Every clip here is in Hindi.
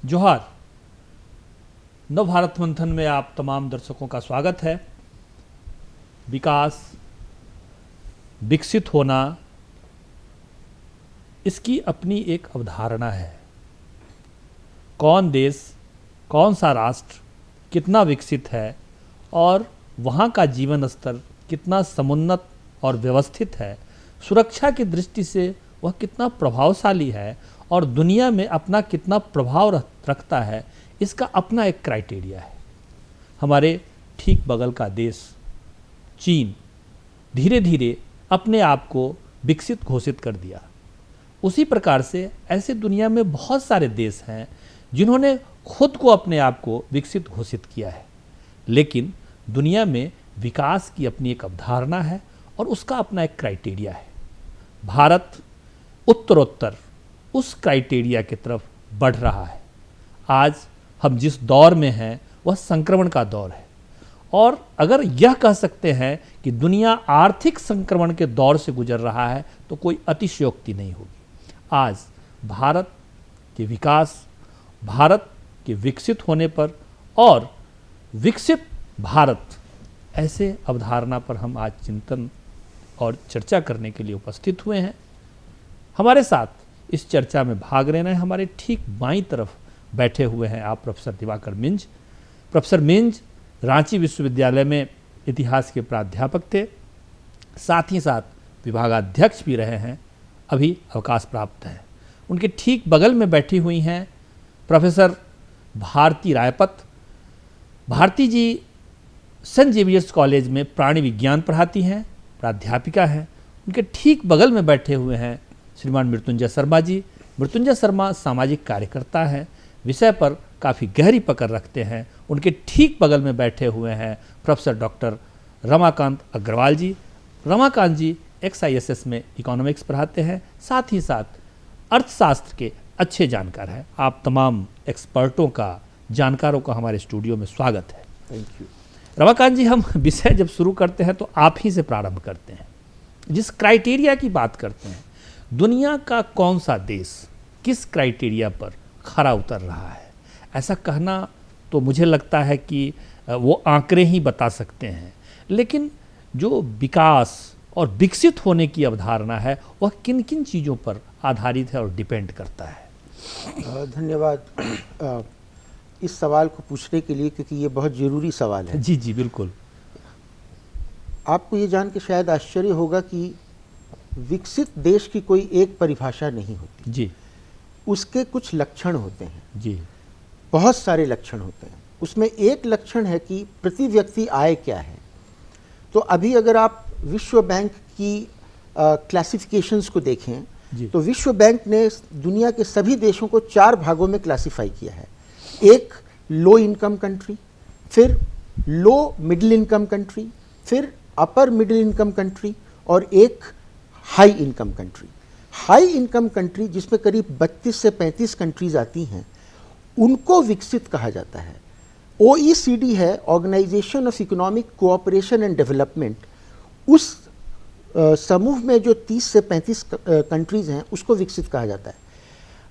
जोहार। नव भारत मंथन में आप तमाम दर्शकों का स्वागत है। विकास, विकसित होना, इसकी अपनी एक अवधारणा है। कौन देश, कौन सा राष्ट्र कितना विकसित है और वहाँ का जीवन स्तर कितना समुन्नत और व्यवस्थित है, सुरक्षा की दृष्टि से वह कितना प्रभावशाली है और दुनिया में अपना कितना प्रभाव रखता है, इसका अपना एक क्राइटेरिया है। हमारे ठीक बगल का देश चीन धीरे धीरे अपने आप को विकसित घोषित कर दिया। उसी प्रकार से ऐसे दुनिया में बहुत सारे देश हैं जिन्होंने खुद को अपने आप को विकसित घोषित किया है, लेकिन दुनिया में विकास की अपनी एक अवधारणा है और उसका अपना एक क्राइटेरिया है। भारत उत्तरोत्तर उस क्राइटेरिया की तरफ बढ़ रहा है। आज हम जिस दौर में हैं वह संक्रमण का दौर है, और अगर यह कह सकते हैं कि दुनिया आर्थिक संक्रमण के दौर से गुजर रहा है तो कोई अतिशयोक्ति नहीं होगी। आज भारत के विकास, भारत के विकसित होने पर और विकसित भारत, ऐसे अवधारणा पर हम आज चिंतन और चर्चा करने के लिए उपस्थित हुए हैं। हमारे साथ इस चर्चा में भाग लेना है हमारे ठीक बाईं तरफ बैठे हुए हैं आप प्रोफेसर दिवाकर मिंज। प्रोफेसर मिंज रांची विश्वविद्यालय में इतिहास के प्राध्यापक थे, साथ ही साथ विभागाध्यक्ष भी रहे हैं, अभी अवकाश प्राप्त हैं। उनके ठीक बगल में बैठी हुई हैं प्रोफेसर भारती रायपत। भारती जी सेंट जेवियर्स कॉलेज में प्राणी विज्ञान पढ़ाती हैं, प्राध्यापिका हैं। उनके ठीक बगल में बैठे हुए हैं श्रीमान मृत्युंजय शर्मा जी। मृत्युंजय शर्मा सामाजिक कार्यकर्ता हैं, विषय पर काफ़ी गहरी पकड़ रखते हैं। उनके ठीक बगल में बैठे हुए हैं प्रोफेसर डॉक्टर रमाकांत अग्रवाल जी। रमाकांत जी XISS में इकोनॉमिक्स पढ़ाते हैं, साथ ही साथ अर्थशास्त्र के अच्छे जानकार हैं। आप तमाम एक्सपर्टों का, जानकारों का हमारे स्टूडियो में स्वागत है। Thank you. रमाकांत जी, हम विषय जब शुरू करते हैं तो आप ही से प्रारंभ करते हैं। जिस क्राइटेरिया की बात करते हैं, दुनिया का कौन सा देश किस क्राइटेरिया पर खरा उतर रहा है, ऐसा कहना तो मुझे लगता है कि वो आंकड़े ही बता सकते हैं, लेकिन जो विकास और विकसित होने की अवधारणा है वह किन किन चीज़ों पर आधारित है और डिपेंड करता है। धन्यवाद इस सवाल को पूछने के लिए, क्योंकि ये बहुत ज़रूरी सवाल है। जी जी बिल्कुल। आपको ये जान के शायद आश्चर्य होगा कि विकसित देश की कोई एक परिभाषा नहीं होती जी। उसके कुछ लक्षण होते हैं जी। बहुत सारे लक्षण होते हैं। उसमें एक लक्षण है कि प्रति व्यक्ति आय क्या है। तो अभी अगर आप विश्व बैंक की क्लासिफिकेशंस को देखें तो विश्व बैंक ने दुनिया के सभी देशों को 4 भागों में क्लासिफाई किया है। एक लो इनकम कंट्री, फिर लो मिडिल इनकम कंट्री, फिर अपर मिडिल इनकम कंट्री और एक high income country. High income country जिसमें करीब 32 से 35 कंट्रीज आती हैं, उनको विकसित कहा जाता है। OECD है, organisation of economic cooperation and development, उस समूह में जो 30 से 35 कंट्रीज हैं उसको विकसित कहा जाता है।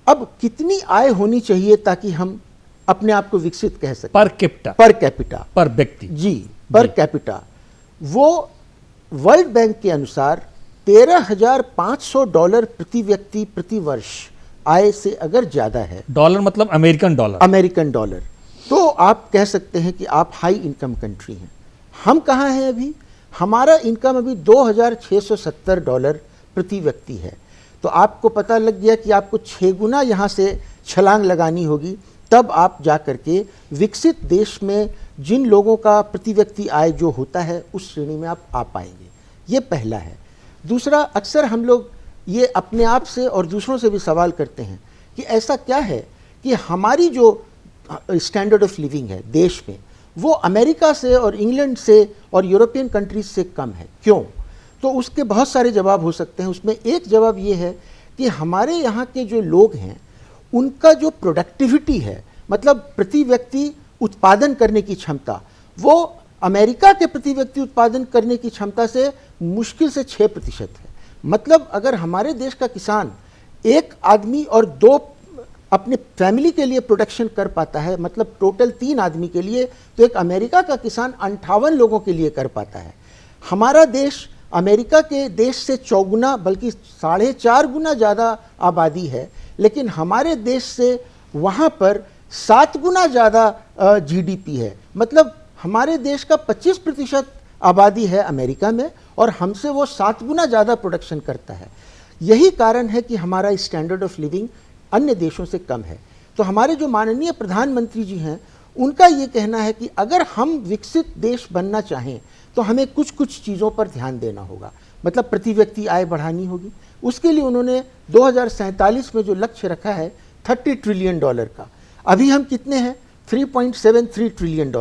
अब कितनी आय होनी चाहिए ताकि हम अपने आप को विकसित कह सकें? पर कैपिटा, पर व्यक्ति। जी, पर कैपिटा। वो वर्ल्ड बैंक के अनुसार $13,500 प्रति व्यक्ति प्रति वर्ष आय से अगर ज्यादा है, डॉलर मतलब अमेरिकन डॉलर, तो आप कह सकते हैं कि आप हाई इनकम कंट्री हैं। हम कहाँ हैं अभी? हमारा इनकम अभी $2,670 प्रति व्यक्ति है। तो आपको पता लग गया कि आपको 6 गुना यहाँ से छलांग लगानी होगी, तब आप जा करके विकसित देश में जिन लोगों का प्रति व्यक्ति आय जो होता है उस श्रेणी में आप आ पाएंगे। ये पहला है। दूसरा, अक्सर हम लोग ये अपने आप से और दूसरों से भी सवाल करते हैं कि ऐसा क्या है कि हमारी जो स्टैंडर्ड ऑफ लिविंग है देश में, वो अमेरिका से और इंग्लैंड से और यूरोपियन कंट्रीज से कम है। क्यों? तो उसके बहुत सारे जवाब हो सकते हैं। उसमें एक जवाब ये है कि हमारे यहाँ के जो लोग हैं उनका जो प्रोडक्टिविटी है, मतलब प्रति व्यक्ति उत्पादन करने की क्षमता, वो अमेरिका के प्रति व्यक्ति उत्पादन करने की क्षमता से मुश्किल से 6% है। मतलब अगर हमारे देश का किसान एक आदमी और 2 अपने फैमिली के लिए प्रोडक्शन कर पाता है, मतलब टोटल 3 आदमी के लिए, तो एक अमेरिका का किसान 58 लोगों के लिए कर पाता है। हमारा देश अमेरिका के देश से 4 गुना बल्कि 4.5 गुना ज़्यादा आबादी है, लेकिन हमारे देश से वहाँ पर 7 गुना ज़्यादा जीडीपी है। मतलब हमारे देश का 25% आबादी है अमेरिका में और हमसे वो 7 गुना ज़्यादा प्रोडक्शन करता है। यही कारण है कि हमारा स्टैंडर्ड ऑफ लिविंग अन्य देशों से कम है। तो हमारे जो माननीय प्रधानमंत्री जी हैं, उनका ये कहना है कि अगर हम विकसित देश बनना चाहें तो हमें कुछ कुछ चीज़ों पर ध्यान देना होगा। मतलब प्रति व्यक्ति आय बढ़ानी होगी। उसके लिए उन्होंने 2047 में जो लक्ष्य रखा है $30 ट्रिलियन का, अभी हम कितने हैं? $3.73 ट्रिलियन।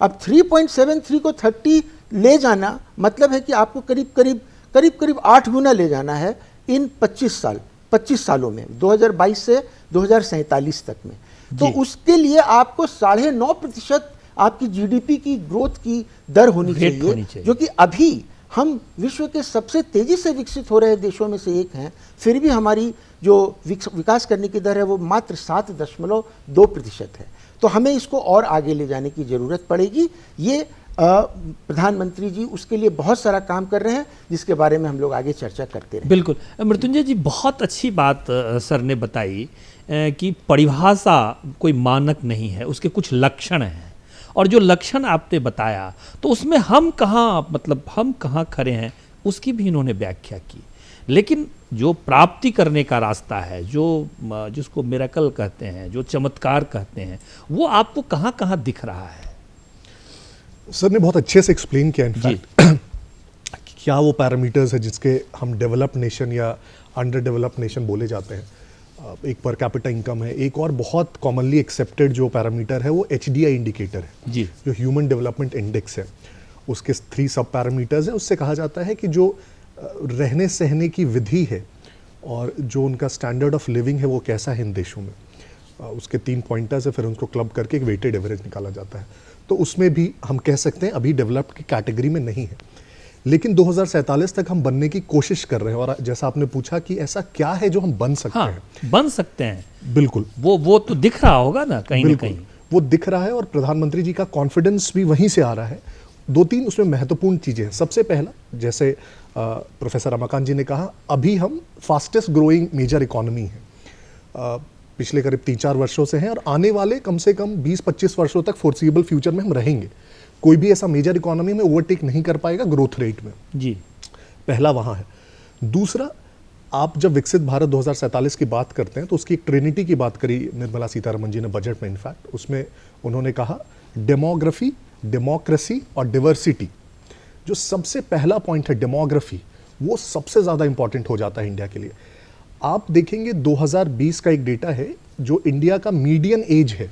अब 3.73 को 30 ले जाना मतलब है कि आपको करीब 8 गुना ले जाना है इन 25 सालों में, 2022 से 2047 तक में। तो उसके लिए आपको 9.5% आपकी जीडीपी की ग्रोथ की दर होनी चाहिए, जो कि अभी हम विश्व के सबसे तेजी से विकसित हो रहे देशों में से एक हैं। फिर भी हमारी जो विकास करने की दर है वो मात्र 7.2% है। तो हमें इसको और आगे ले जाने की ज़रूरत पड़ेगी। ये प्रधानमंत्री जी उसके लिए बहुत सारा काम कर रहे हैं, जिसके बारे में हम लोग आगे चर्चा करते रहें। बिल्कुल। मृत्युंजय जी, बहुत अच्छी बात सर ने बताई कि परिभाषा कोई मानक नहीं है, उसके कुछ लक्षण हैं, और जो लक्षण आपने बताया तो उसमें हम कहाँ खड़े हैं उसकी भी इन्होंने व्याख्या की। लेकिन जो प्राप्ति करने का रास्ता है, जिसको मिरेकल कहते हैं, जो चमत्कार कहते हैं, वो आपको कहाँ कहाँ दिख रहा है? सर ने बहुत अच्छे से एक्सप्लेन किया इनफैक्ट क्या वो पैरामीटर्स है जिसके हम डेवलप्ड नेशन या अंडर डेवलप्ड नेशन बोले जाते हैं। एक पर कैपिटा इनकम है, एक और बहुत कॉमनली एक्सेप्टेड जो पैरामीटर है वो HDI इंडिकेटर है जी, जो ह्यूमन डेवलपमेंट इंडेक्स है। उसके 3 सब पैरामीटर्स हैं। उससे कहा जाता है कि जो रहने सहने की विधि है और जो उनका स्टैंडर्ड ऑफ लिविंग है वो कैसा है इन देशों में, उसके 3 पॉइंटर्स है, फिर उनको क्लब करके एक वेटेड एवरेज निकाला जाता है। तो उसमें भी हम कह सकते हैं अभी डेवलप्ड की कैटेगरी में नहीं है, लेकिन 2047 तक हम बनने की कोशिश कर रहे हैं। और जैसा आपने पूछा कि ऐसा क्या है जो हम बन सकते हैं, बन सकते हैं, बिल्कुल वो तो दिख रहा होगा ना कहीं ना कहीं, वो दिख रहा है और प्रधानमंत्री जी का कॉन्फिडेंस भी वहीं से आ रहा है। 2-3 उसमें महत्वपूर्ण चीज़ें हैं। सबसे पहला, जैसे प्रोफेसर रमाकांत जी ने कहा, अभी हम फास्टेस्ट ग्रोइंग मेजर इकोनॉमी है, पिछले करीब 3-4 वर्षों से हैं, और आने वाले कम से कम 20-25 वर्षों तक फोर्सिबल फ्यूचर में हम रहेंगे। कोई भी ऐसा मेजर इकोनॉमी में ओवरटेक नहीं कर पाएगा ग्रोथ रेट में जी। पहला वहाँ है। दूसरा, आप जब विकसित भारत 2047 की बात करते हैं तो उसकी एक ट्रिनिटी की बात करी निर्मला सीतारमण जी ने बजट में। इनफैक्ट उसमें उन्होंने कहा डेमोग्राफी, डेमोक्रेसी और डिवर्सिटी। जो सबसे पहला पॉइंट है डेमोग्राफी, वो सबसे ज़्यादा इंपॉर्टेंट हो जाता है इंडिया के लिए। आप देखेंगे 2020 का एक डेटा है, जो इंडिया का मीडियन एज है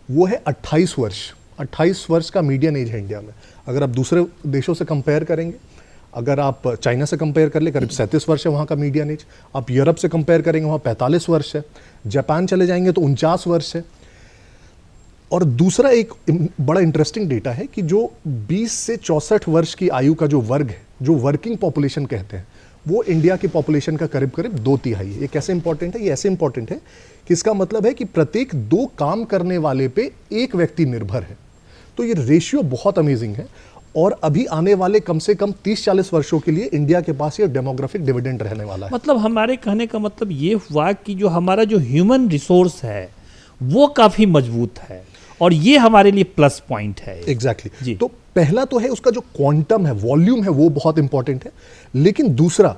वो है 28 वर्ष। 28 वर्ष का मीडियन एज है इंडिया में। अगर आप दूसरे देशों से कंपेयर करेंगे, अगर आप चाइना से कंपेयर कर ले, करीब 37 वर्ष है वहाँ का मीडियन एज। आप यूरोप से कंपेयर करेंगे, वहाँ 45 वर्ष है। जापान चले जाएंगे तो 49 वर्ष है। और दूसरा एक बड़ा इंटरेस्टिंग डेटा है कि जो 20 से 64 वर्ष की आयु का जो वर्ग है, जो वर्किंग पॉपुलेशन कहते हैं, वो इंडिया की पॉपुलेशन का करीब 2/3 है। ये कैसे इंपॉर्टेंट है? ये ऐसे इंपॉर्टेंट है कि इसका मतलब है कि प्रत्येक 2 काम करने वाले पे 1 व्यक्ति निर्भर है। तो ये रेशियो बहुत अमेजिंग है। और अभी आने वाले कम से कम 30-40 वर्षों के लिए इंडिया के पास ये डेमोग्राफिक डिविडेंड रहने वाला है। मतलब हमारे कहने का मतलब ये हुआ कि जो हमारा जो ह्यूमन रिसोर्स है वो काफ़ी मजबूत है, और ये हमारे लिए प्लस पॉइंट है। एग्जैक्टली। तो पहला तो है उसका जो क्वांटम है, वॉल्यूम है, वो बहुत इंपॉर्टेंट है। लेकिन दूसरा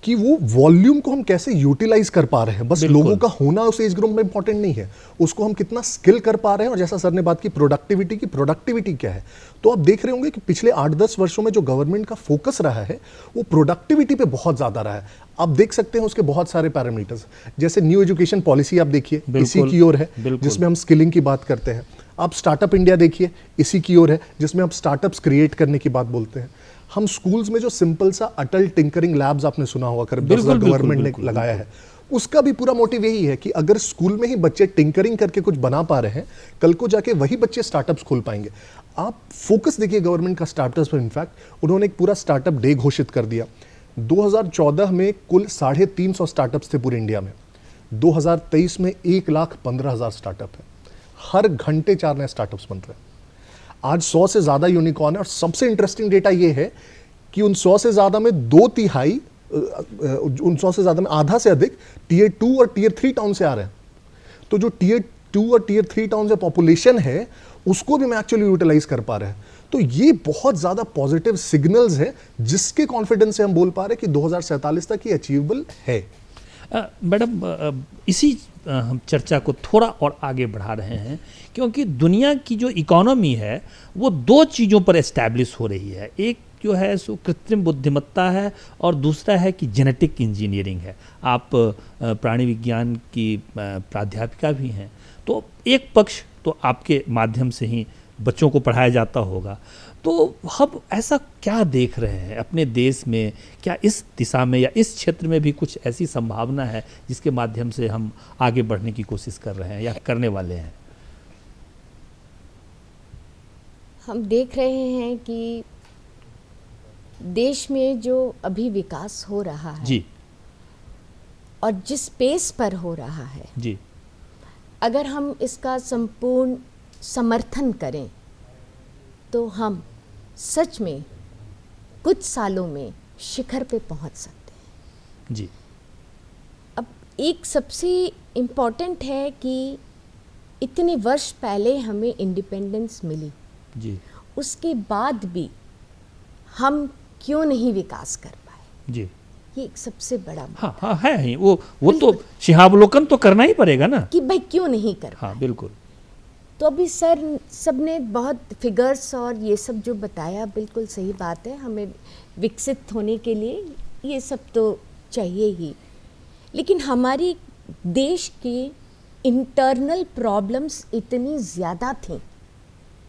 कि वो वॉल्यूम को हम कैसे यूटिलाइज कर पा रहे हैं। बस लोगों का होना उस एज ग्रुप में इंपॉर्टेंट नहीं है, उसको हम कितना स्किल कर पा रहे हैं। और जैसा सर ने बात की प्रोडक्टिविटी की, प्रोडक्टिविटी क्या है, तो आप देख रहे होंगे कि पिछले 8-10 वर्षों में जो गवर्नमेंट का फोकस रहा है वो प्रोडक्टिविटी पे बहुत ज्यादा रहा है। आप देख सकते हैं उसके बहुत सारे पैरामीटर्स, जैसे न्यू एजुकेशन पॉलिसी आप देखिए, इसी की ओर है, जिसमें हम स्किलिंग की बात करते हैं। आप स्टार्टअप इंडिया देखिए, इसी की ओर है, जिसमें आप स्टार्टअप्स क्रिएट करने की बात बोलते हैं। हम स्कूल्स में जो सिंपल सा अटल टिंकरिंग लैब्स आपने सुना होगा, करीब 10,000 गवर्नमेंट ने लगाया है, उसका भी पूरा मोटिव यही है कि अगर स्कूल में ही बच्चे टिंकरिंग करके कुछ बना पा रहे हैं, कल को जाके वही बच्चे स्टार्टअप्स खोल पाएंगे। आप फोकस देखिए गवर्नमेंट का स्टार्टअप्स पर। इनफैक्ट उन्होंने एक पूरा स्टार्टअप डे घोषित कर दिया। 2014 में कुल 350 स्टार्टअप्स थे पूरे इंडिया में। 2023 में 1,15,000 स्टार्टअप है। हर घंटे 4 नए स्टार्टअप्स बन रहे हैं। आज 100 से ज़्यादा यूनिकॉर्न है और सबसे इंटरेस्टिंग डेटा ये है कि उन 100 से ज़्यादा में 2/3 उन 100 से ज़्यादा में आधा से अधिक टियर 2 और टियर 3 टाउन से आ रहे हैं। तो जो टियर 2 और टियर 3 टाउन से पॉपुलेशन है उसको भी मैं एक्चुअली यूटिलाइज कर पा रहे हैं। तो ये बहुत ज़्यादा पॉजिटिव सिग्नल्स हैं जिसके कॉन्फिडेंस से हम बोल पा रहे हैं कि 2047 तक ये अचीवेबल है। मैडम, इसी हम चर्चा को थोड़ा और आगे बढ़ा रहे हैं क्योंकि दुनिया की जो इकोनॉमी है वो 2 चीज़ों पर एस्टैब्लिश हो रही है। एक जो है सो कृत्रिम बुद्धिमत्ता है और दूसरा है कि जेनेटिक इंजीनियरिंग है। आप प्राणी विज्ञान की प्राध्यापिका भी हैं, तो एक पक्ष तो आपके माध्यम से ही बच्चों को पढ़ाया जाता होगा। तो हम ऐसा क्या देख रहे हैं अपने देश में, क्या इस दिशा में या इस क्षेत्र में भी कुछ ऐसी संभावना है जिसके माध्यम से हम आगे बढ़ने की कोशिश कर रहे हैं या करने वाले हैं? हम देख रहे हैं कि देश में जो अभी विकास हो रहा है जी और जिस पेस पर हो रहा है, जी, अगर हम इसका संपूर्ण समर्थन करें तो हम सच में कुछ सालों में शिखर पे पहुंच सकते हैं। जी, अब एक सबसे इम्पॉर्टेंट है कि इतने वर्ष पहले हमें इंडिपेंडेंस मिली, जी, उसके बाद भी हम क्यों नहीं विकास कर पाए, जी, ये एक सबसे बड़ा हाँ हाँ है ही वो तो सिंहावलोकन तो करना ही पड़ेगा ना कि भाई क्यों नहीं कर पाए। हाँ बिल्कुल। तो अभी सर सबने बहुत फिगर्स और ये सब जो बताया बिल्कुल सही बात है। हमें विकसित होने के लिए ये सब तो चाहिए ही, लेकिन हमारी देश की इंटरनल प्रॉब्लम्स इतनी ज़्यादा थी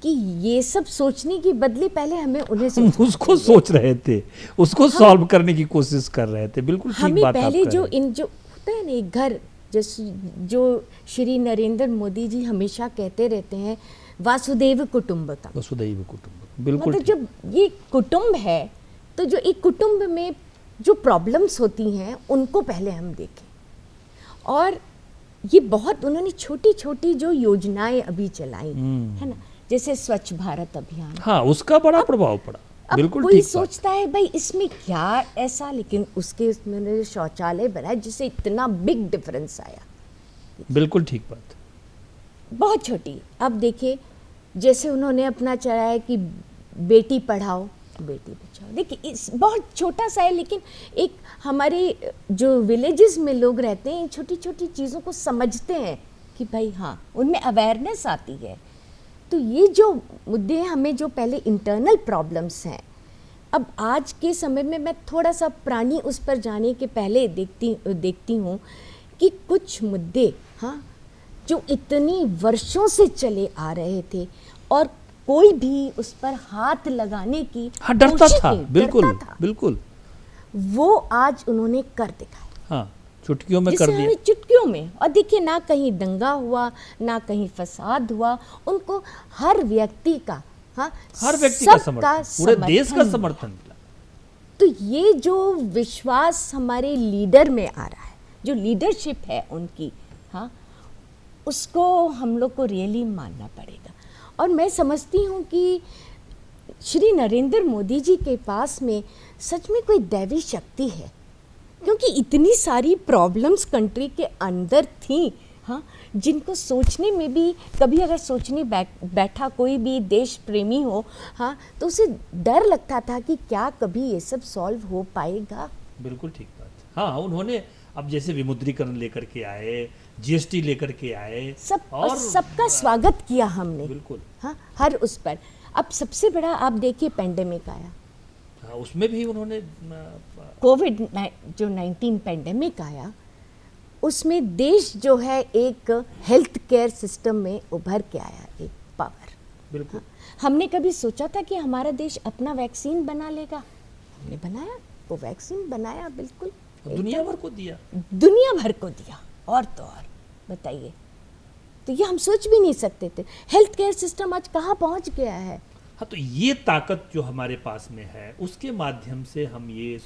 कि ये सब सोचने की बदले पहले हमें उन्हें उसको सोच रहे थे, उसको सॉल्व करने की कोशिश कर रहे थे। बिल्कुल ठीक हमें बात आप पहले कह जो रहे हैं। इन जो होता है ना एक घर, जो श्री नरेंद्र मोदी जी हमेशा कहते रहते हैं वासुदेव कुटुंबकम, वसुधैव कुटुंबकम, बिल्कुल मतलब ठीक। जब ये कुटुंब है तो जो एक कुटुंब में जो प्रॉब्लम्स होती हैं उनको पहले हम देखें। और ये बहुत उन्होंने छोटी छोटी जो योजनाएं अभी चलाई है ना, जैसे स्वच्छ भारत अभियान, हाँ उसका बड़ा प्रभाव पड़ा। अब बिल्कुल कोई ठीक बात। सोचता है भाई इसमें क्या ऐसा, लेकिन उसके उसमें जो शौचालय बनाए जिससे इतना बिग डिफरेंस आया, बिल्कुल ठीक बात। बहुत छोटी। अब देखिए जैसे उन्होंने अपना चलाया कि बेटी पढ़ाओ बेटी बचाओ, देखिए इस बहुत छोटा सा है, लेकिन एक हमारे जो विलेजेस में लोग रहते हैं छोटी छोटी चीज़ों को समझते हैं कि भाई हाँ उनमें अवेयरनेस आती है। तो ये जो मुद्दे हैं, हमें जो पहले इंटरनल प्रॉब्लम्स हैं, अब आज के समय में मैं थोड़ा सा प्राणी उस पर जाने के पहले देखती हूँ कि कुछ मुद्दे हाँ जो इतनी वर्षों से चले आ रहे थे और कोई भी उस पर हाथ लगाने की हाँ डरता कोशिश था, नहीं, बिल्कुल डरता था। बिल्कुल। वो आज उन्होंने कर दिखाया, हाँ चुटकियों में जिसे कर दिया। हमें चुटकियों में। और देखिए ना कहीं दंगा हुआ ना कहीं फसाद हुआ, उनको हर व्यक्ति का हाँ हर व्यक्ति का सबका समर्थन, पूरे देश का समर्थन। समर्थन मिला। तो ये जो विश्वास हमारे लीडर में आ रहा है, जो लीडरशिप है उनकी, हाँ उसको हम लोग को रियली मानना पड़ेगा। और मैं समझती हूँ कि श्री नरेंद्र मोदी जी के पास में सच में कोई दैवी शक्ति है, क्योंकि इतनी सारी प्रॉब्लम्स कंट्री के अंदर थी हाँ, जिनको सोचने में भी कभी अगर सोचने बैठा कोई भी देश प्रेमी हो हाँ, तो उसे डर लगता था कि क्या कभी ये सब सॉल्व हो पाएगा। बिल्कुल ठीक बात। हाँ उन्होंने अब जैसे विमुद्रीकरण लेकर के आए, जीएसटी लेकर के आए, सब और सबका स्वागत किया हमने, बिल्कुल हाँ हर उस पर। अब सबसे बड़ा आप देखिए पेंडेमिक आया, हाँ, उसमें भी उन्होंने कोविड जो 19 पेंडेमिक आया, उसमें देश जो है एक हेल्थ केयर सिस्टम में उभर के आया, एक पावर। बिल्कुल हमने कभी सोचा था कि हमारा देश अपना वैक्सीन बना लेगा? हमने बनाया, वो वैक्सीन बनाया, बिल्कुल दुनिया भर को दिया, दुनिया भर को दिया। और तो और बताइए, तो ये हम सोच भी नहीं सकते थे। हेल्थ केयर सिस्टम आज कहाँ पहुँच गया है। हाँ तो ये ताकत जो हमारे पास में है उसके माध्यम से हम ये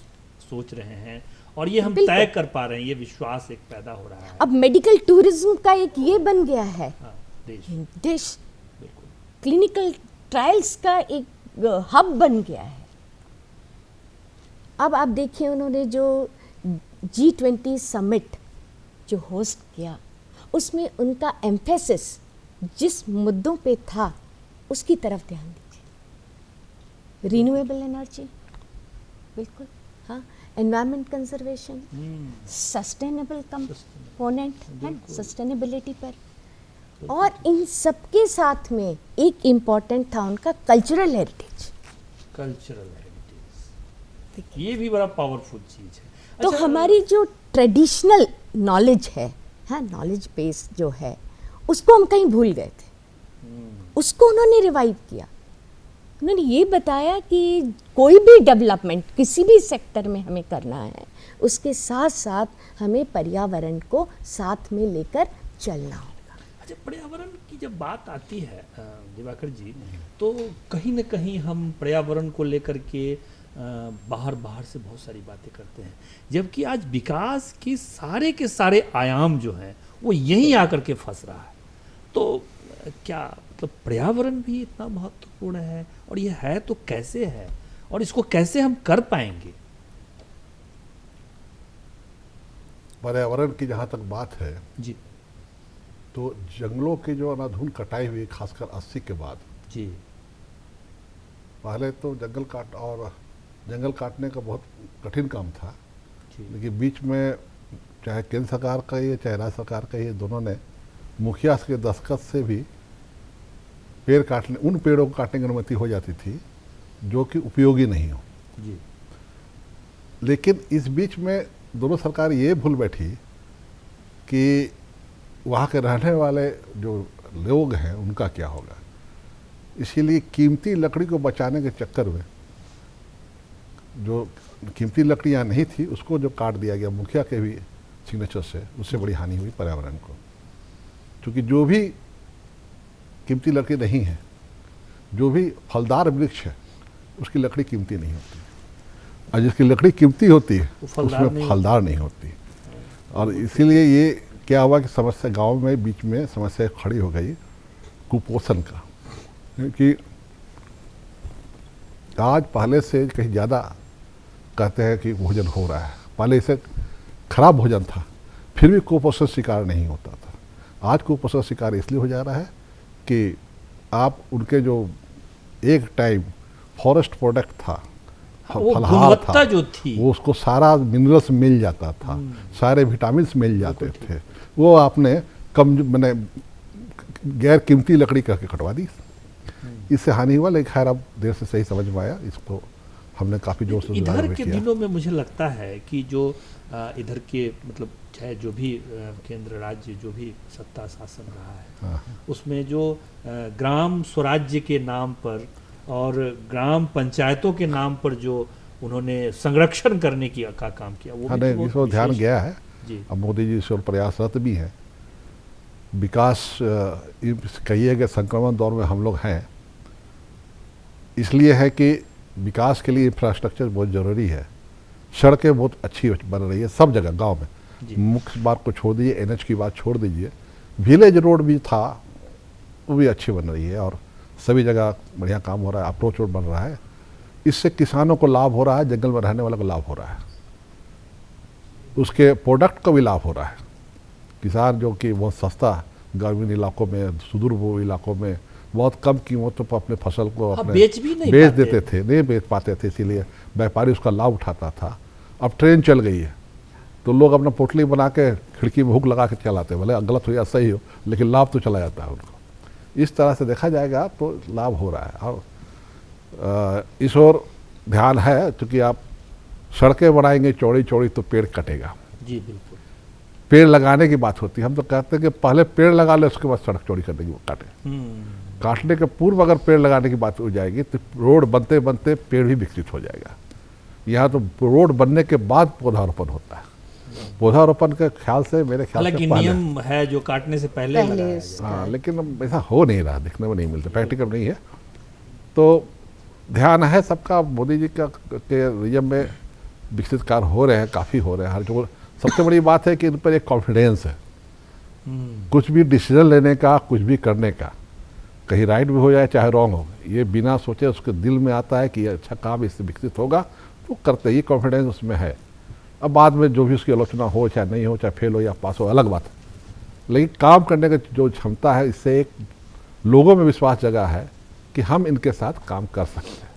सोच रहे हैं और ये हम बिल्कुल। तय कर पा रहे हैं, ये विश्वास एक पैदा हो रहा है। अब मेडिकल टूरिज्म का एक ये बन गया है हाँ, देश देश, बिल्कुल। क्लिनिकल ट्रायल्स का एक हब बन गया है। अब आप देखिए उन्होंने जो G20 समिट जो होस्ट किया, उसमें उनका एम्फेसिस जिस मुद्दों पे था उसकी तरफ ध्यान दीजिए। रिन्यूएबल एनर्जी, बिल्कुल, हाँ, एनवायरमेंट कंजर्वेशन, सस्टेनेबल कंपोनेंट है, सस्टेनेबिलिटी पर, और इन सबके साथ में एक इम्पॉर्टेंट था उनका कल्चरल हेरिटेज। कल्चरल हेरिटेज, ये भी बड़ा पावरफुल चीज है। तो अच्छा, हमारी जो ट्रेडिशनल नॉलेज है, हाँ, नॉलेज बेस जो है, उसको हम कहीं भूल गए थे, उसको उन्होंने रिवाइव किया। उन्होंने ये बताया कि कोई भी डेवलपमेंट किसी भी सेक्टर में हमें करना है, उसके साथ साथ हमें पर्यावरण को साथ में लेकर चलना होगा। अच्छा, पर्यावरण की जब बात आती है दिवाकर जी, तो कहीं न कहीं हम पर्यावरण को लेकर के बाहर से बहुत सारी बातें करते हैं, जबकि आज विकास के सारे आयाम जो हैं वो यहीं आकर के फंस रहा है। तो क्या मतलब पर्यावरण भी इतना महत्वपूर्ण है, और ये है तो कैसे है, और इसको कैसे हम कर पाएंगे? पर्यावरण की जहाँ तक बात है, जी तो जंगलों की जो अनाधून कटाई हुई, खासकर 80 के बाद, जी पहले तो जंगल काटने का बहुत कठिन काम था, जी लेकिन बीच में चाहे केंद्र सरकार का ही चाहे राज्य सरकार का ही, दोनों ने मुखिया के दस्तखत से भी उन पेड़ों को काटने की अनुमति हो जाती थी जो कि उपयोगी नहीं हो। जी लेकिन इस बीच में दोनों सरकार ये भूल बैठी कि वहाँ के रहने वाले जो लोग हैं उनका क्या होगा। इसीलिए कीमती लकड़ी को बचाने के चक्कर में जो कीमती लकड़ियाँ नहीं थी उसको जो काट दिया गया मुखिया के भी सिग्नेचर से, उससे बड़ी हानि हुई पर्यावरण को। क्योंकि जो भी कीमती लकड़ी नहीं है, जो भी फलदार वृक्ष है, उसकी लकड़ी कीमती नहीं होती, और जिसकी लकड़ी कीमती होती है उसमें फलदार नहीं होती। और इसीलिए ये क्या हुआ कि समस्या गांव में बीच में समस्या खड़ी हो गई कुपोषण का, क्योंकि आज पहले से कहीं ज़्यादा कहते हैं कि भोजन हो रहा है। पहले इसे खराब भोजन था, फिर भी कुपोषण शिकार नहीं होता था। आज कुपोषण शिकार इसलिए हो जा रहा है कि आप उनके जो एक टाइम फॉरेस्ट प्रोडक्ट था, फलहार था, जो थी वो उसको सारा मिनरल्स मिल जाता था, सारे विटामिन मिल जाते थे, वो आपने कम मैंने गैर कीमती लकड़ी करके कटवा दी। इससे हानि हुआ, लेकिन खैर अब देर से सही समझ में आया, इसको हमने काफ़ी जोर से इधर के दिनों में मुझे लगता है कि जो इधर के मतलब चाहे जो भी केंद्र राज्य जो भी सत्ता शासन रहा है, उसमें जो ग्राम स्वराज्य के नाम पर और ग्राम पंचायतों के नाम पर जो उन्होंने संरक्षण करने की का काम किया, वो भी इसको ध्यान गया है। जी। अब मोदी जी इस ओर प्रयासरत भी हैं। विकास कहिए कि संक्रमण दौर में हम लोग हैं, इसलिए है कि विकास के लिए इंफ्रास्ट्रक्चर बहुत ज़रूरी है। सड़कें बहुत अच्छी बन रही है सब जगह गांव में। मुख्य बात को छोड़ दीजिए, NH की बात छोड़ दीजिए, विलेज रोड भी था वो भी अच्छी बन रही है, और सभी जगह बढ़िया काम हो रहा है। अप्रोच रोड बन रहा है, इससे किसानों को लाभ हो रहा है, जंगल में रहने वालों को लाभ हो रहा है, उसके प्रोडक्ट को भी लाभ हो रहा है। किसान जो कि बहुत सस्ता ग्रामीण इलाकों में, सुदूर इलाकों में बहुत कम कीमतों पर अपने फसल को अपने बेच देते थे, नहीं बेच पाते थे, इसीलिए व्यापारी उसका लाभ उठाता था। अब ट्रेन चल गई है तो लोग अपना पोटली बना के खिड़की में हुक लगा के चलाते हैं, भले गलत हो या सही हो, लेकिन लाभ तो चला जाता है उनको। इस तरह से देखा जाएगा तो लाभ हो रहा है। और इस ओर ध्यान है, क्योंकि आप सड़कें बनाएंगे चौड़ी चौड़ी तो पेड़ कटेगा। जी बिल्कुल। पेड़ लगाने की बात होती है, हम तो कहते हैं कि पहले पेड़ लगा ले, उसके बाद सड़क चौड़ी करने की काटे। काटने के पूर्व अगर पेड़ लगाने की बात हो जाएगी तो रोड बनते बनते पेड़ भी विकसित हो जाएगा। यहाँ तो रोड बनने के बाद पौधारोपण होता है। पौधारोपण के ख्याल से मेरे ख्याल से नियम है जो काटने से पहले हाँ, लेकिन ऐसा हो नहीं रहा, देखने में नहीं मिलता, प्रैक्टिकल नहीं है। तो ध्यान है सबका मोदी जी का के रिजम में विकसित कार्य हो रहे हैं, काफ़ी हो रहे हैं हर जगह। सबसे बड़ी बात है कि इन पर एक कॉन्फिडेंस है, कुछ भी डिसीजन लेने का, कुछ भी करने का, कहीं राइट भी हो जाए चाहे रॉन्ग हो, ये बिना सोचे उसके दिल में आता है कि ये अच्छा काम इससे विकसित होगा तो करते ही कॉन्फिडेंस उसमें है। अब बाद में जो भी उसकी आलोचना हो, चाहे नहीं हो, चाहे फेल हो या पास हो, अलग बात है, लेकिन काम करने का जो क्षमता है, इससे एक लोगों में विश्वास जगा है कि हम इनके साथ काम कर सकते हैं।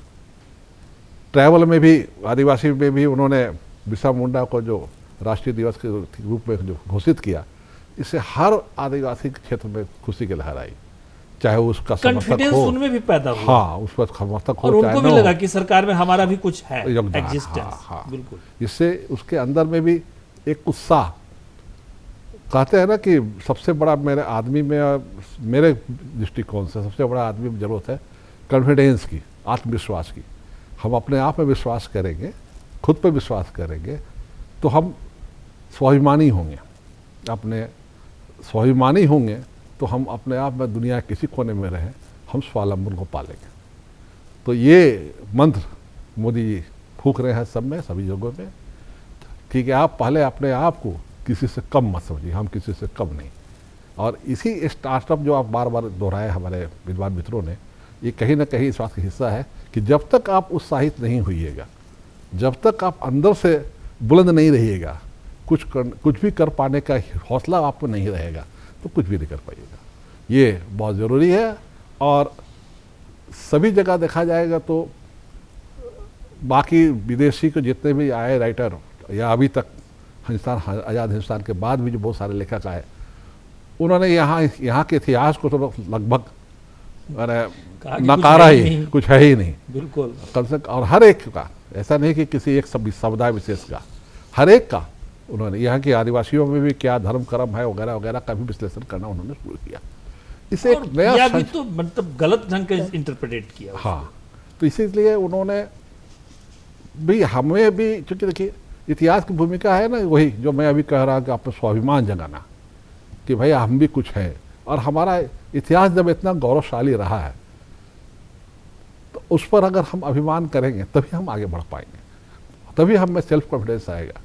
ट्रैवल में भी, आदिवासी में भी उन्होंने बिरसा मुंडा को जो राष्ट्रीय दिवस के रूप में जो घोषित किया, इससे हर आदिवासी क्षेत्र में खुशी की लहर आई, चाहे उसका समर्थक कॉन्फिडेंस हो, उनमें भी पैदा हुआ। हाँ, उस पर समर्थक हो, और चाहे उनको न भी लगा हो, कि सरकार में हमारा भी कुछ है, योगदान, एग्जिस्टेंस। हाँ। बिल्कुल। इससे उसके अंदर में भी एक उत्साह, कहते हैं ना कि सबसे बड़ा मेरे आदमी में, मेरे दृष्टिकोण से सबसे बड़ा आदमी में जरूरत है कॉन्फिडेंस की, आत्मविश्वास की। हम अपने आप में विश्वास करेंगे, खुद पर विश्वास करेंगे तो हम स्वाभिमानी होंगे। अपने स्वाभिमानी होंगे तो हम अपने आप में दुनिया के किसी कोने में रहें, हम स्वावलंबन को पालेंगे। तो ये मंत्र मोदी जी फूंक रहे हैं सब में, सभी जगहों में, कि आप पहले अपने आप को किसी से कम मत समझिए, हम किसी से कम नहीं। और इसी स्टार्टअप जो आप बार बार दोहराए हमारे विद्वान मित्रों ने, ये कहीं ना कहीं इस बात का हिस्सा है कि जब तक आप उत्साहित नहीं होइएगा, जब तक आप अंदर से बुलंद नहीं रहिएगा, कुछ भी कर पाने का हौसला आपको नहीं रहेगा, तो कुछ भी नहीं कर पाइएगा। ये बहुत ज़रूरी है। और सभी जगह देखा जाएगा तो बाकी विदेशी को जितने भी आए राइटर, या अभी तक हिंदुस्तान, आज़ाद हिंदुस्तान के बाद भी जो बहुत सारे लेखक आए, उन्होंने यहाँ के इतिहास को तो लगभग नकारा ही, कुछ है ही नहीं। बिल्कुल। कम से कम, और हर एक का, ऐसा नहीं कि किसी एक समुदाय विशेष का, हर एक का उन्होंने, यहाँ के आदिवासियों में भी क्या धर्म कर्म है वगैरह वगैरह का भी विश्लेषण करना उन्होंने शुरू किया। इसे एक नया भी तो मतलब गलत ढंग के इंटरप्रेट किया। हाँ, तो इसीलिए उन्होंने भी, हमें भी, चूंकि देखिए इतिहास की भूमिका है ना, वही जो मैं अभी कह रहा हूँ कि अपना स्वाभिमान जगाना, कि भाई हम भी कुछ है। और हमारा इतिहास जब इतना गौरवशाली रहा है तो उस पर अगर हम अभिमान करेंगे तभी हम आगे बढ़ पाएंगे, तभी हम में सेल्फ कॉन्फिडेंस आएगा,